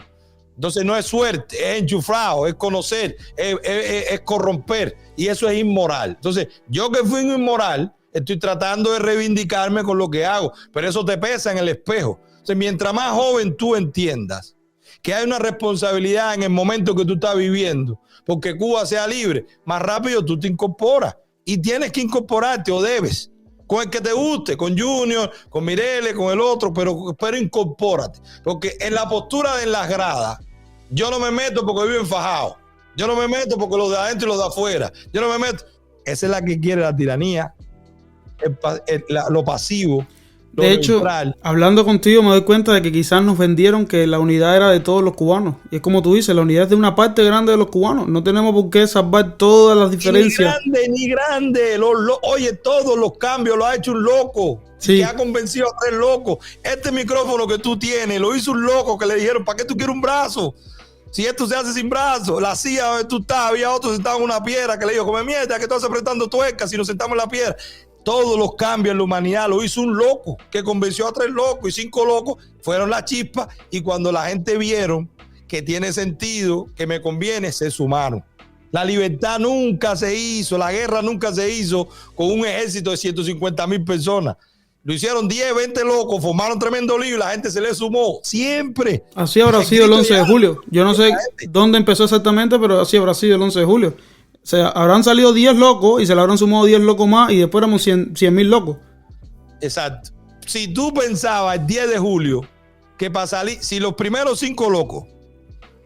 Entonces no es suerte, es enchufrado, es conocer, es corromper, y eso es inmoral. Entonces yo que fui un inmoral, estoy tratando de reivindicarme con lo que hago, pero eso te pesa en el espejo. Entonces mientras más joven tú entiendas que hay una responsabilidad en el momento que tú estás viviendo, porque Cuba sea libre, más rápido tú te incorporas, y tienes que incorporarte o debes. Con el que te guste, con Junior, con Mireles, con el otro, pero incorpórate. Porque en la postura de las gradas, yo no me meto porque vivo enfajado. Yo no me meto porque los de adentro y los de afuera. Yo no me meto. Esa es la que quiere la tiranía, lo pasivo. Lo de hecho, neutral. Hablando contigo me doy cuenta de que quizás nos vendieron que la unidad era de todos los cubanos. Y es como tú dices, la unidad es de una parte grande de los cubanos. No tenemos por qué salvar todas las diferencias. Ni grande. Oye, todos los cambios lo ha hecho un loco. Sí. Que ha convencido a 3 locos. Este micrófono que tú tienes lo hizo un loco que le dijeron, ¿para qué tú quieres un brazo? Si esto se hace sin brazo. La silla donde tú estás, había otro sentado en una piedra que le dijo, come mierda, que tú estás apretando tuercas si nos sentamos en la piedra. Todos los cambios en la humanidad lo hizo un loco que convenció a 3 locos, y 5 locos fueron la chispa, y cuando la gente vieron que tiene sentido, que me conviene, se sumaron. La libertad nunca se hizo, la guerra nunca se hizo con un ejército de 150,000 personas. Lo hicieron 10, 20 locos, formaron tremendo lío y la gente se le sumó. Siempre. Así habrá sido el 11 de julio. Yo no sé dónde empezó exactamente, pero así habrá sido el 11 de julio. O sea, habrán salido 10 locos y se le habrán sumado 10 locos más y después éramos 100,000 locos. Exacto. Si tú pensabas el 10 de julio que para salir, si los primeros 5 locos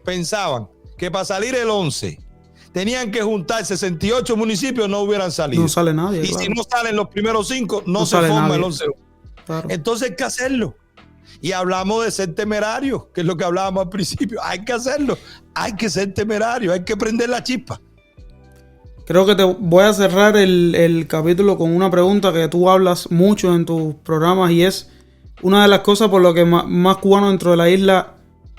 pensaban que para salir el 11 tenían que juntar 68 municipios, no hubieran salido. No sale nadie. Y claro. si no salen los primeros 5, no se sale forma nadie. el 11. Claro. Entonces hay que hacerlo. Y hablamos de ser temerario, que es lo que hablábamos al principio. Hay que hacerlo. Hay que ser temerario. Hay que prender la chispa. Creo que te voy a cerrar el capítulo con una pregunta que tú hablas mucho en tus programas y es una de las cosas por lo que más cubanos dentro de la isla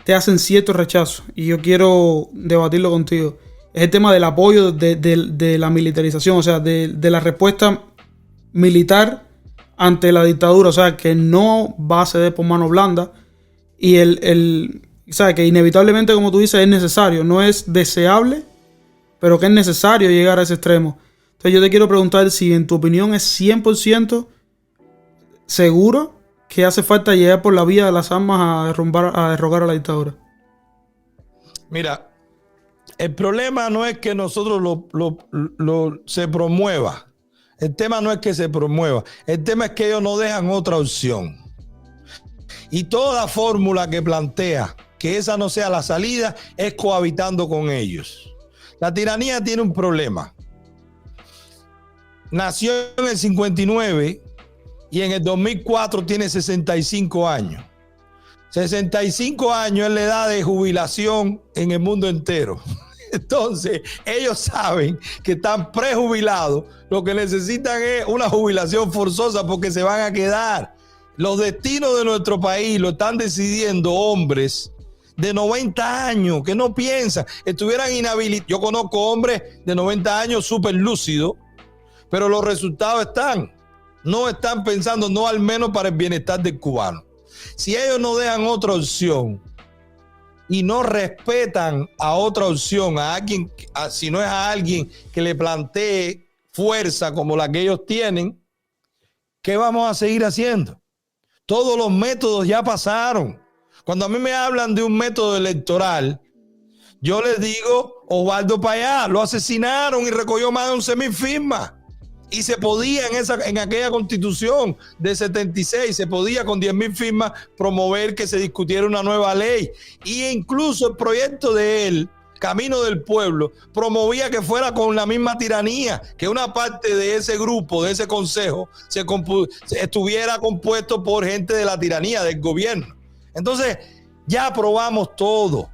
te hacen cierto rechazo. Y yo quiero debatirlo contigo. Es el tema del apoyo de la militarización, o sea, de la respuesta militar ante la dictadura, o sea, que no va a ceder por mano blanda y o sea, que inevitablemente, como tú dices, es necesario, no es deseable, pero que es necesario llegar a ese extremo. Entonces yo te quiero preguntar si en tu opinión es 100% seguro que hace falta llegar por la vía de las armas a derrocar a la dictadura. Mira, el problema no es que nosotros se promueva. El tema no es que se promueva. El tema es que ellos no dejan otra opción. Y toda fórmula que plantea que esa no sea la salida es cohabitando con ellos. La tiranía tiene un problema. Nació en el 59 y en el 2004 tiene 65 años. 65 años es la edad de jubilación en el mundo entero. Entonces, ellos saben que están prejubilados. Lo que necesitan es una jubilación forzosa porque se van a quedar. Los destinos de nuestro país lo están decidiendo hombres de 90 años que no piensan. Estuvieran inhabilitados. Yo conozco hombres de 90 años súper lúcidos, pero los resultados están. No están pensando, no al menos para el bienestar del cubano. Si ellos no dejan otra opción y no respetan a otra opción, a alguien, si no es a alguien que le plantee fuerza como la que ellos tienen, ¿qué vamos a seguir haciendo? Todos los métodos ya pasaron. Cuando a mí me hablan de un método electoral, yo les digo, Osvaldo Payá, lo asesinaron y recogió más de 11,000 firmas. Y se podía en aquella constitución de 76, se podía con 10,000 firmas promover que se discutiera una nueva ley. Y incluso el proyecto de él, Camino del Pueblo, promovía que fuera con la misma tiranía, que una parte de ese grupo, de ese consejo, estuviera compuesto por gente de la tiranía, del gobierno. Entonces, ya aprobamos todo.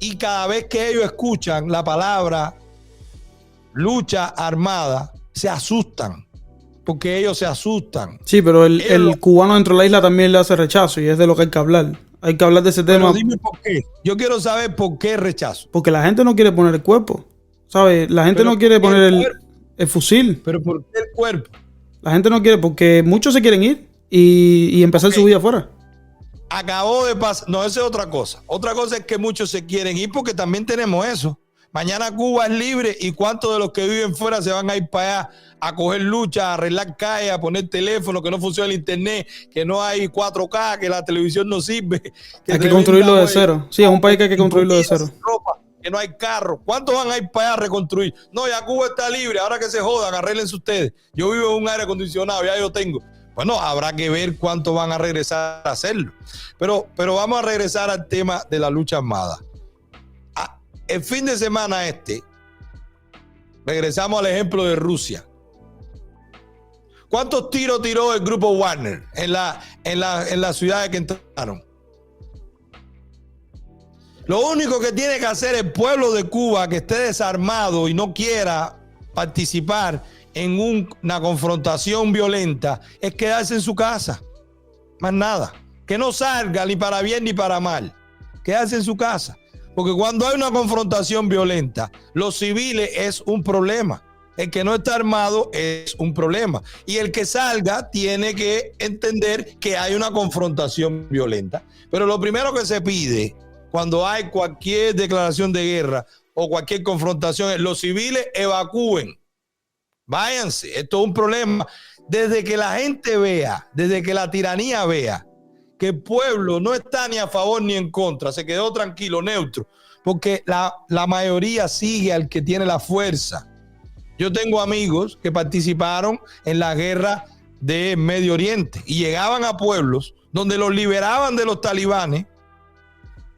Y cada vez que ellos escuchan la palabra lucha armada, se asustan, porque ellos se asustan. Sí, pero el cubano dentro de la isla también le hace rechazo y es de lo que hay que hablar. Hay que hablar de ese tema. Dime por qué. Yo quiero saber por qué rechazo. Porque la gente no quiere poner el cuerpo, ¿sabes? La gente no quiere poner el fusil. ¿Pero por qué el cuerpo? La gente no quiere, porque muchos se quieren ir y empezar su vida afuera. Acabó de pasar. No, esa es otra cosa. Otra cosa es que muchos se quieren ir porque también tenemos eso. Mañana Cuba es libre y cuántos de los que viven fuera se van a ir para allá a coger lucha, a arreglar calles, a poner teléfono, que no funciona el internet, que no hay 4K, que la televisión no sirve. Hay que construirlo de cero. Sí, es un país que hay que construirlo de cero. Ropa, que no hay carro. ¿Cuántos van a ir para allá a reconstruir? No, ya Cuba está libre, ahora que se jodan, arréglense ustedes. Yo vivo en un aire acondicionado, ya yo tengo. Bueno, habrá que ver cuántos van a regresar a hacerlo. Pero vamos a regresar al tema de la lucha armada. El fin de semana regresamos al ejemplo de Rusia. ¿Cuántos tiros tiró el grupo Wagner en la ciudad de que entraron? Lo único que tiene que hacer el pueblo de Cuba que esté desarmado y no quiera participar en una confrontación violenta es quedarse en su casa. Más nada. Que no salga ni para bien ni para mal. Quedarse en su casa. Porque cuando hay una confrontación violenta, los civiles es un problema. El que no está armado es un problema. Y el que salga tiene que entender que hay una confrontación violenta. Pero lo primero que se pide cuando hay cualquier declaración de guerra o cualquier confrontación es los civiles evacúen. Váyanse. Esto es un problema. Desde que la gente vea, desde que la tiranía vea que el pueblo no está ni a favor ni en contra, se quedó tranquilo, neutro, porque la mayoría sigue al que tiene la fuerza. Yo tengo amigos que participaron en la guerra de Medio Oriente y llegaban a pueblos donde los liberaban de los talibanes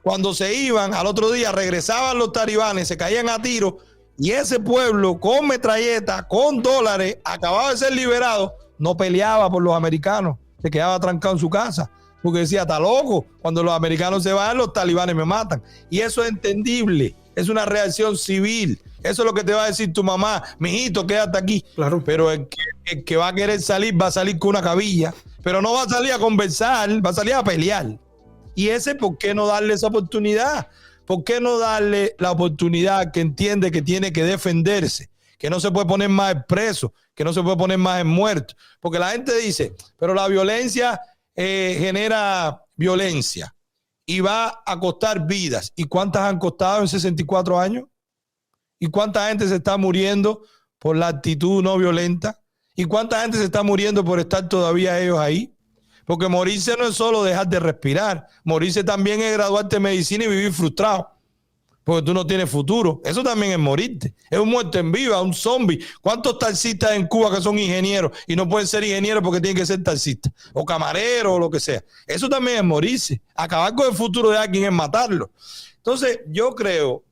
cuando se iban, al otro día regresaban los talibanes, se caían a tiro, y ese pueblo con metralletas, con dólares, acababa de ser liberado, no peleaba por los americanos, se quedaba trancado en su casa, porque decía, está loco, cuando los americanos se van, los talibanes me matan. Y eso es entendible, es una reacción civil. Eso es lo que te va a decir tu mamá, mijito, quédate aquí. Claro. Pero el que va a querer salir, va a salir con una cabilla, pero no va a salir a conversar, va a salir a pelear. Y ese, ¿por qué no darle esa oportunidad? ¿Por qué no darle la oportunidad que entiende que tiene que defenderse? Que no se puede poner más en preso, que no se puede poner más en muerto. Porque la gente dice, pero la violencia genera violencia y va a costar vidas. ¿Y cuántas han costado en 64 años? ¿Y cuánta gente se está muriendo por la actitud no violenta? ¿Y cuánta gente se está muriendo por estar todavía ellos ahí? Porque morirse no es solo dejar de respirar. Morirse también es graduarte en medicina y vivir frustrado. Porque tú no tienes futuro. Eso también es morirte. Es un muerto en vida, un zombie. ¿Cuántos taxistas en Cuba que son ingenieros y no pueden ser ingenieros porque tienen que ser taxistas? O camareros o lo que sea. Eso también es morirse. Acabar con el futuro de alguien es matarlo. Entonces, yo creo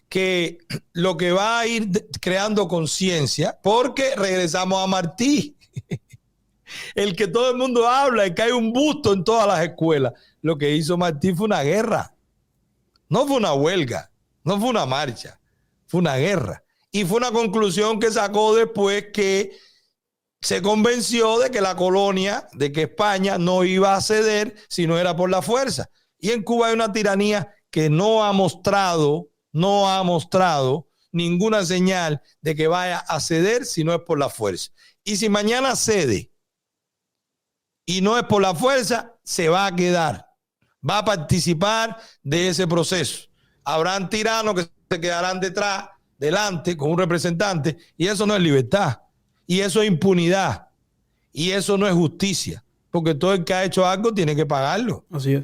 que lo que va a ir creando conciencia, porque regresamos a Martí, el que todo el mundo habla, el que hay un busto en todas las escuelas. Lo que hizo Martí fue una guerra. No fue una huelga, no fue una marcha, fue una guerra. Y fue una conclusión que sacó después que se convenció de que la colonia, de que España no iba a ceder si no era por la fuerza. Y en Cuba hay una tiranía que no ha mostrado ninguna señal de que vaya a ceder si no es por la fuerza. Y si mañana cede y no es por la fuerza, se va a quedar. Va a participar de ese proceso. Habrán tiranos que se quedarán detrás, delante, con un representante, y eso no es libertad, y eso es impunidad, y eso no es justicia, porque todo el que ha hecho algo tiene que pagarlo. Así es.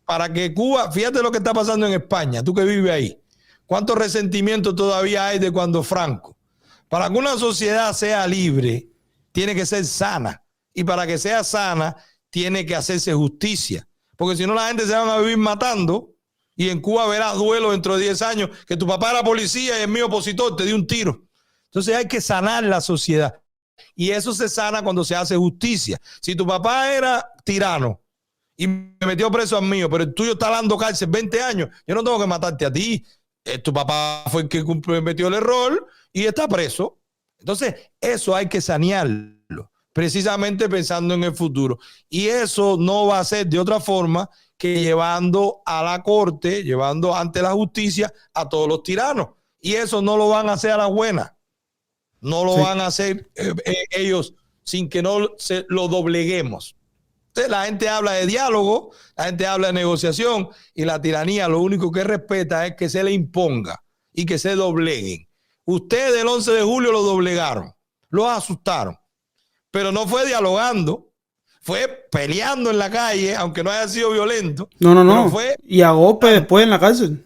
Para que Cuba, fíjate lo que está pasando en España, tú que vives ahí, cuánto resentimiento todavía hay de cuando Franco. Para que una sociedad sea libre, tiene que ser sana, y para que sea sana, tiene que hacerse justicia. Porque si no, la gente se va a vivir matando, y en Cuba verás duelo dentro de 10 años, que tu papá era policía y el mío opositor, te dio un tiro. Entonces hay que sanar la sociedad. Y eso se sana cuando se hace justicia. Si tu papá era tirano y me metió preso al mío, pero el tuyo está dando cárcel 20 años, yo no tengo que matarte a ti. Tu papá fue el que cometió el error y está preso. Entonces eso hay que sanearlo, precisamente pensando en el futuro. Y eso no va a ser de otra forma que llevando a la corte, llevando ante la justicia a todos los tiranos. Y eso no lo van a hacer a la buena. No lo van a hacer ellos sin que no se lo dobleguemos. Entonces, la gente habla de diálogo, la gente habla de negociación, y la tiranía lo único que respeta es que se le imponga y que se dobleguen. Ustedes el 11 de julio lo doblegaron, los asustaron, pero no fue dialogando, fue peleando en la calle, aunque no haya sido violento. No. Fue, y a golpe después en la cárcel.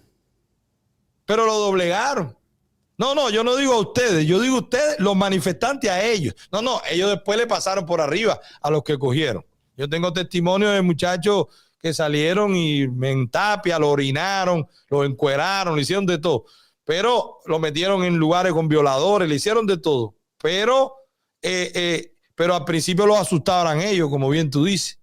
Pero lo doblegaron. No, yo no digo a ustedes, yo digo a ustedes, los manifestantes a ellos. No, ellos después le pasaron por arriba a los que cogieron. Yo tengo testimonio de muchachos que salieron y en Tapia lo orinaron, lo encueraron, lo hicieron de todo. Pero lo metieron en lugares con violadores, le hicieron de todo. Pero al principio los asustaban ellos, como bien tú dices.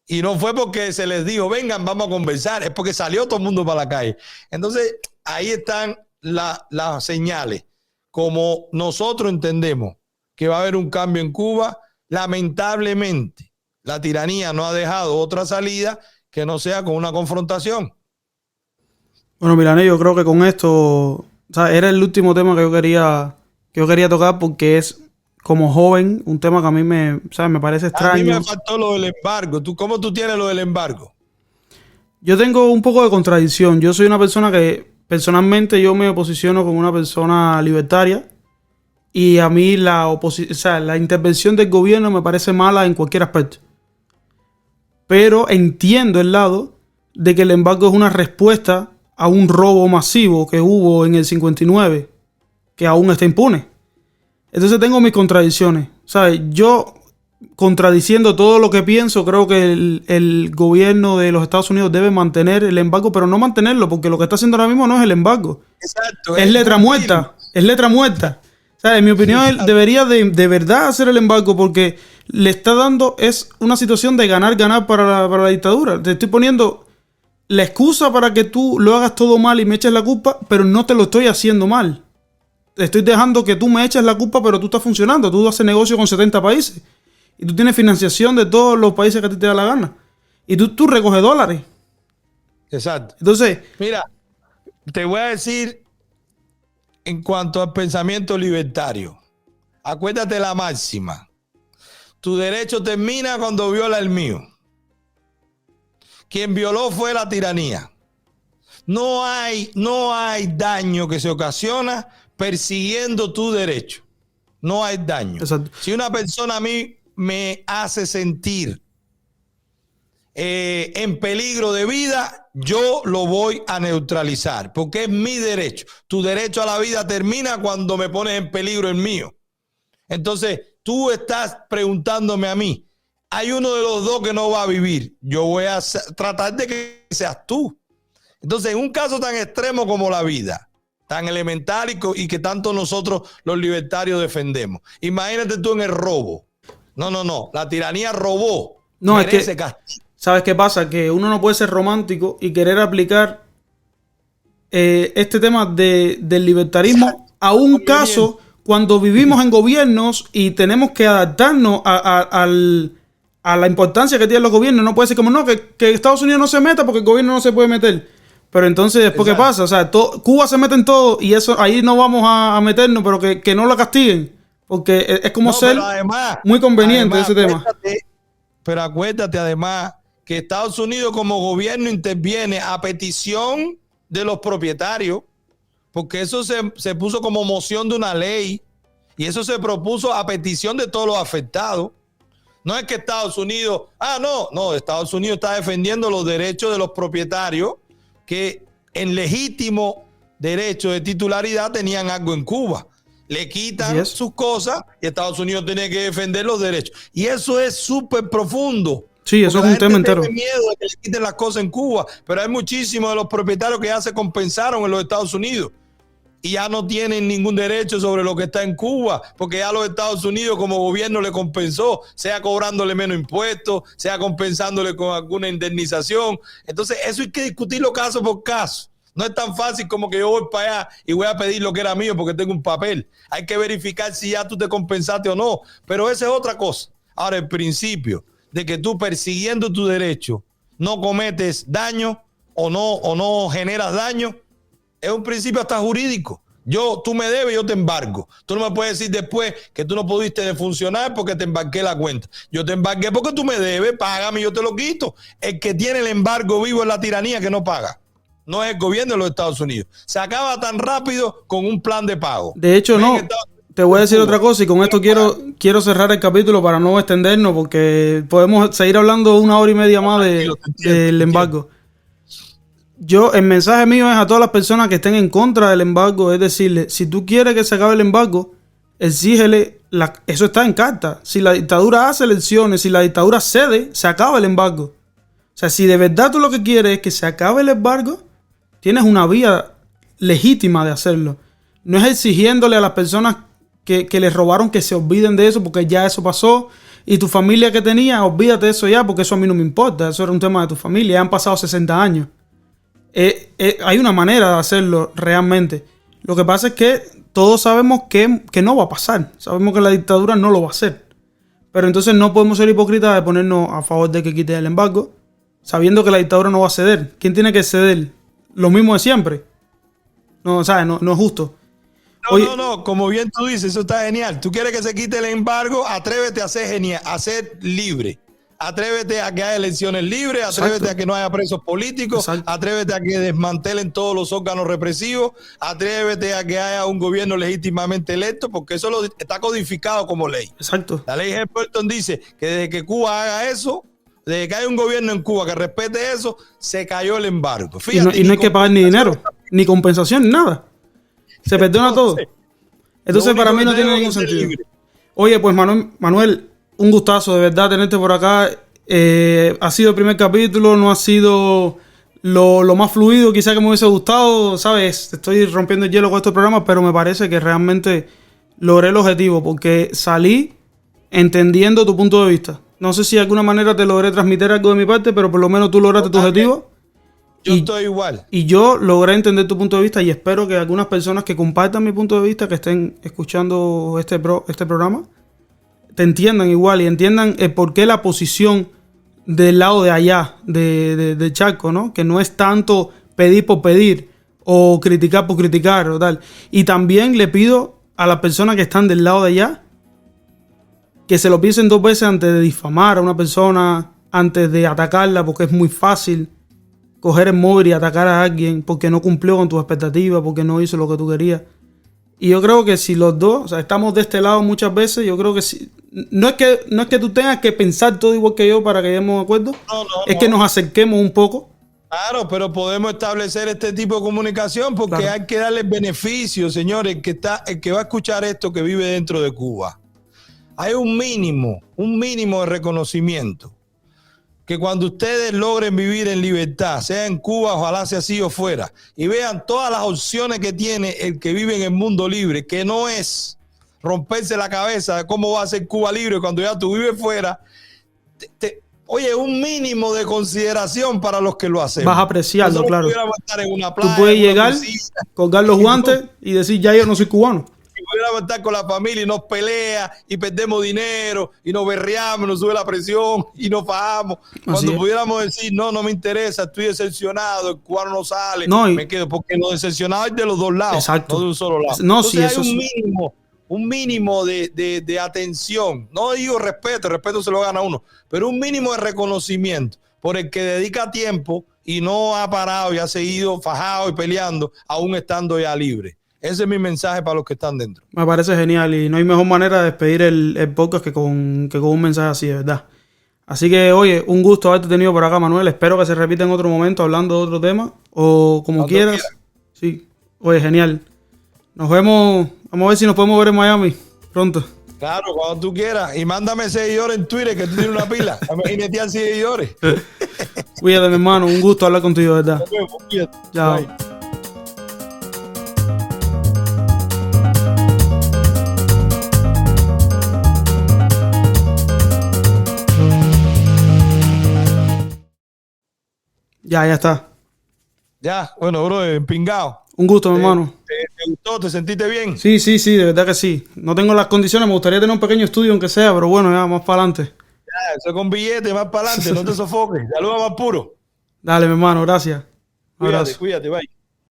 Y no fue porque se les dijo, vengan, vamos a conversar, es porque salió todo el mundo para la calle. Entonces, ahí están las señales. Como nosotros entendemos que va a haber un cambio en Cuba, lamentablemente, la tiranía no ha dejado otra salida que no sea con una confrontación. Bueno, Milanés, yo creo que con esto, o sea, era el último tema que yo quería tocar, porque es, como joven, un tema que a mí me parece extraño. A mí me faltó lo del embargo. ¿Cómo tú tienes lo del embargo? Yo tengo un poco de contradicción. Yo soy una persona que, personalmente, yo me posiciono como una persona libertaria, y a mí la intervención del gobierno me parece mala en cualquier aspecto. Pero entiendo el lado de que el embargo es una respuesta a un robo masivo que hubo en el 59, que aún está impune. Entonces tengo mis contradicciones. ¿Sabes? Yo contradiciendo todo lo que pienso. Creo que el gobierno de los Estados Unidos debe mantener el embargo, pero no mantenerlo, porque lo que está haciendo ahora mismo no es el embargo. Exacto. Es letra muerta. Es letra muerta. O sea, en mi opinión, él debería de verdad hacer el embargo, porque le está dando, es una situación de ganar para la dictadura. Te estoy poniendo la excusa para que tú lo hagas todo mal y me eches la culpa, pero no te lo estoy haciendo mal. Te estoy dejando que tú me eches la culpa, pero tú estás funcionando. Tú haces negocio con 70 países. Y tú tienes financiación de todos los países que a ti te da la gana. Y tú recoges dólares. Exacto. Entonces, mira, te voy a decir en cuanto al pensamiento libertario. Acuérdate la máxima. Tu derecho termina cuando viola el mío. Quien violó fue la tiranía. No hay daño que se ocasiona persiguiendo tu derecho. No hay daño. exacto. Si una persona a mí me hace sentir en peligro de vida, yo lo voy a neutralizar, porque es mi derecho. Tu derecho a la vida termina cuando me pones en peligro el mío. Entonces, tú estás preguntándome a mí, hay uno de los dos que no va a vivir. Yo voy a tratar de que seas tú. Entonces, en un caso tan extremo como la vida, tan elemental y que tanto nosotros los libertarios defendemos, imagínate tú en el robo. No. La tiranía robó. No, merece es que, castigo. ¿sabes qué pasa? Que uno no puede ser romántico y querer aplicar este tema del libertarismo a un caso cuando vivimos en gobiernos y tenemos que adaptarnos a la importancia que tienen los gobiernos. No puede ser como, no, que Estados Unidos no se meta porque el gobierno no se puede meter. Pero entonces, después, ¿qué pasa? O sea, Cuba se mete en todo y eso ahí no vamos a meternos, pero que no la castiguen. Porque es como ser además, muy conveniente ese tema. Pero acuérdate además que Estados Unidos como gobierno interviene a petición de los propietarios, porque eso se puso como moción de una ley y eso se propuso a petición de todos los afectados. No es que Estados Unidos, Estados Unidos está defendiendo los derechos de los propietarios que en legítimo derecho de titularidad tenían algo en Cuba. Le quitan sus cosas y Estados Unidos tiene que defender los derechos. Y eso es súper profundo. Sí, eso es un tema entero. Tiene miedo de que le quiten las cosas en Cuba, pero hay muchísimos de los propietarios que ya se compensaron en los Estados Unidos y ya no tienen ningún derecho sobre lo que está en Cuba, porque ya los Estados Unidos como gobierno le compensó, sea cobrándole menos impuestos, sea compensándole con alguna indemnización. Entonces eso hay que discutirlo caso por caso. No es tan fácil como que yo voy para allá y voy a pedir lo que era mío porque tengo un papel. Hay que verificar si ya tú te compensaste o no. Pero esa es otra cosa. Ahora, el principio de que tú persiguiendo tu derecho no cometes daño o no generas daño, es un principio hasta jurídico. Tú me debes, yo te embargo. Tú no me puedes decir después que tú no pudiste funcionar porque te embarqué la cuenta. Yo te embargué porque tú me debes, págame y yo te lo quito. El que tiene el embargo vivo es la tiranía que no paga. No es el gobierno de los Estados Unidos. Se acaba tan rápido con un plan de pago. De hecho, no. Te voy a decir otra cosa y con esto quiero cerrar el capítulo para no extendernos porque podemos seguir hablando 1 hora y media más del embargo. El mensaje mío es a todas las personas que estén en contra del embargo, es decirle, si tú quieres que se acabe el embargo, exígele, eso está en carta. Si la dictadura hace elecciones, si la dictadura cede, se acaba el embargo. O sea, si de verdad tú lo que quieres es que se acabe el embargo, tienes una vía legítima de hacerlo. No es exigiéndole a las personas que les robaron que se olviden de eso porque ya eso pasó. Y tu familia que tenía, olvídate de eso ya porque eso a mí no me importa. Eso era un tema de tu familia. Ya han pasado 60 años. Hay una manera de hacerlo realmente. Lo que pasa es que todos sabemos que no va a pasar. Sabemos que la dictadura no lo va a hacer. Pero entonces no podemos ser hipócritas de ponernos a favor de que quite el embargo sabiendo que la dictadura no va a ceder. ¿Quién tiene que ceder? Lo mismo de siempre. No, ¿sabes? No es justo. No, como bien tú dices, eso está genial. Tú quieres que se quite el embargo, atrévete a ser genial, a ser libre. Atrévete a que haya elecciones libres, atrévete a que no haya presos políticos, atrévete a que desmantelen todos los órganos represivos, atrévete a que haya un gobierno legítimamente electo, porque eso está codificado como ley. Exacto. La ley Helms-Burton dice que desde que Cuba haga eso, desde que haya un gobierno en Cuba que respete eso, se cayó el embargo. Fíjate, y no hay que pagar ni dinero, ni compensación, ni nada. Se perdona todo. Entonces para mí no tiene ningún sentido. Oye, pues Manuel, un gustazo de verdad tenerte por acá. Ha sido el primer capítulo, no ha sido lo más fluido quizá que me hubiese gustado, ¿sabes? Estoy rompiendo el hielo con estos programas, pero me parece que realmente logré el objetivo porque salí entendiendo tu punto de vista. No sé si de alguna manera te logré transmitir algo de mi parte, pero por lo menos tú lograste tu objetivo. Yo estoy igual. Y yo logré entender tu punto de vista y espero que algunas personas que compartan mi punto de vista, que estén escuchando este programa, te entiendan igual y entiendan el por qué la posición del lado de allá, de Charco, ¿no? Que no es tanto pedir por pedir o criticar por criticar o tal. Y también le pido a las personas que están del lado de allá que se lo piensen 2 veces antes de difamar a una persona, antes de atacarla, porque es muy fácil coger el móvil y atacar a alguien porque no cumplió con tus expectativas, porque no hizo lo que tú querías. Y yo creo que si los dos, o sea, estamos de este lado muchas veces, yo creo que si, no es que tú tengas que pensar todo igual que yo para que lleguemos a acuerdo, es que nos acerquemos un poco. Claro, pero podemos establecer este tipo de comunicación porque hay que darle beneficios, señores, el que va a escuchar esto que vive dentro de Cuba. Hay un mínimo de reconocimiento. Que cuando ustedes logren vivir en libertad, sea en Cuba, ojalá sea así o fuera, y vean todas las opciones que tiene el que vive en el mundo libre, que no es romperse la cabeza de cómo va a ser Cuba libre cuando ya tú vives fuera. Oye, un mínimo de consideración para los que lo hacemos. Vas a apreciarlo, nosotros claro. Pudiéramos estar en una playa, tú puedes llegar, colgar los guantes y decir, ya yo no soy cubano. Pudiéramos estar con la familia y nos pelea y perdemos dinero y nos berreamos, nos sube la presión y nos fajamos. Cuando pudiéramos decir, no me interesa, estoy decepcionado, el cubano no sale, me quedo, porque lo decepcionado es de los dos lados, no de un solo lado. No, entonces hay un mínimo de atención, no digo respeto se lo gana uno, pero un mínimo de reconocimiento por el que dedica tiempo y no ha parado y ha seguido fajado y peleando, aún estando ya libre. Ese es mi mensaje para los que están dentro. Me parece genial y no hay mejor manera de despedir el podcast que con un mensaje así, de verdad. Así que, oye, un gusto haberte tenido por acá, Manuel. Espero que se repita en otro momento hablando de otro tema o como quieras. Sí, oye, genial. Nos vemos, vamos a ver si nos podemos ver en Miami pronto. Claro, cuando tú quieras. Y mándame seguidores en Twitter, que tú tienes una pila. Imagínate seguidores. Cuídate, mi hermano. Un gusto hablar contigo, de verdad. Chao. Bye. Ya está. Ya, bueno, bro, empingado. Un gusto, mi hermano. ¿Te gustó? ¿Te sentiste bien? Sí, de verdad que sí. No tengo las condiciones, me gustaría tener un pequeño estudio, aunque sea, pero bueno, ya, más para adelante. Ya, eso con billete, más para adelante, no te sofoques. Saludos más puro. Dale, mi hermano, gracias. Cuídate, bye.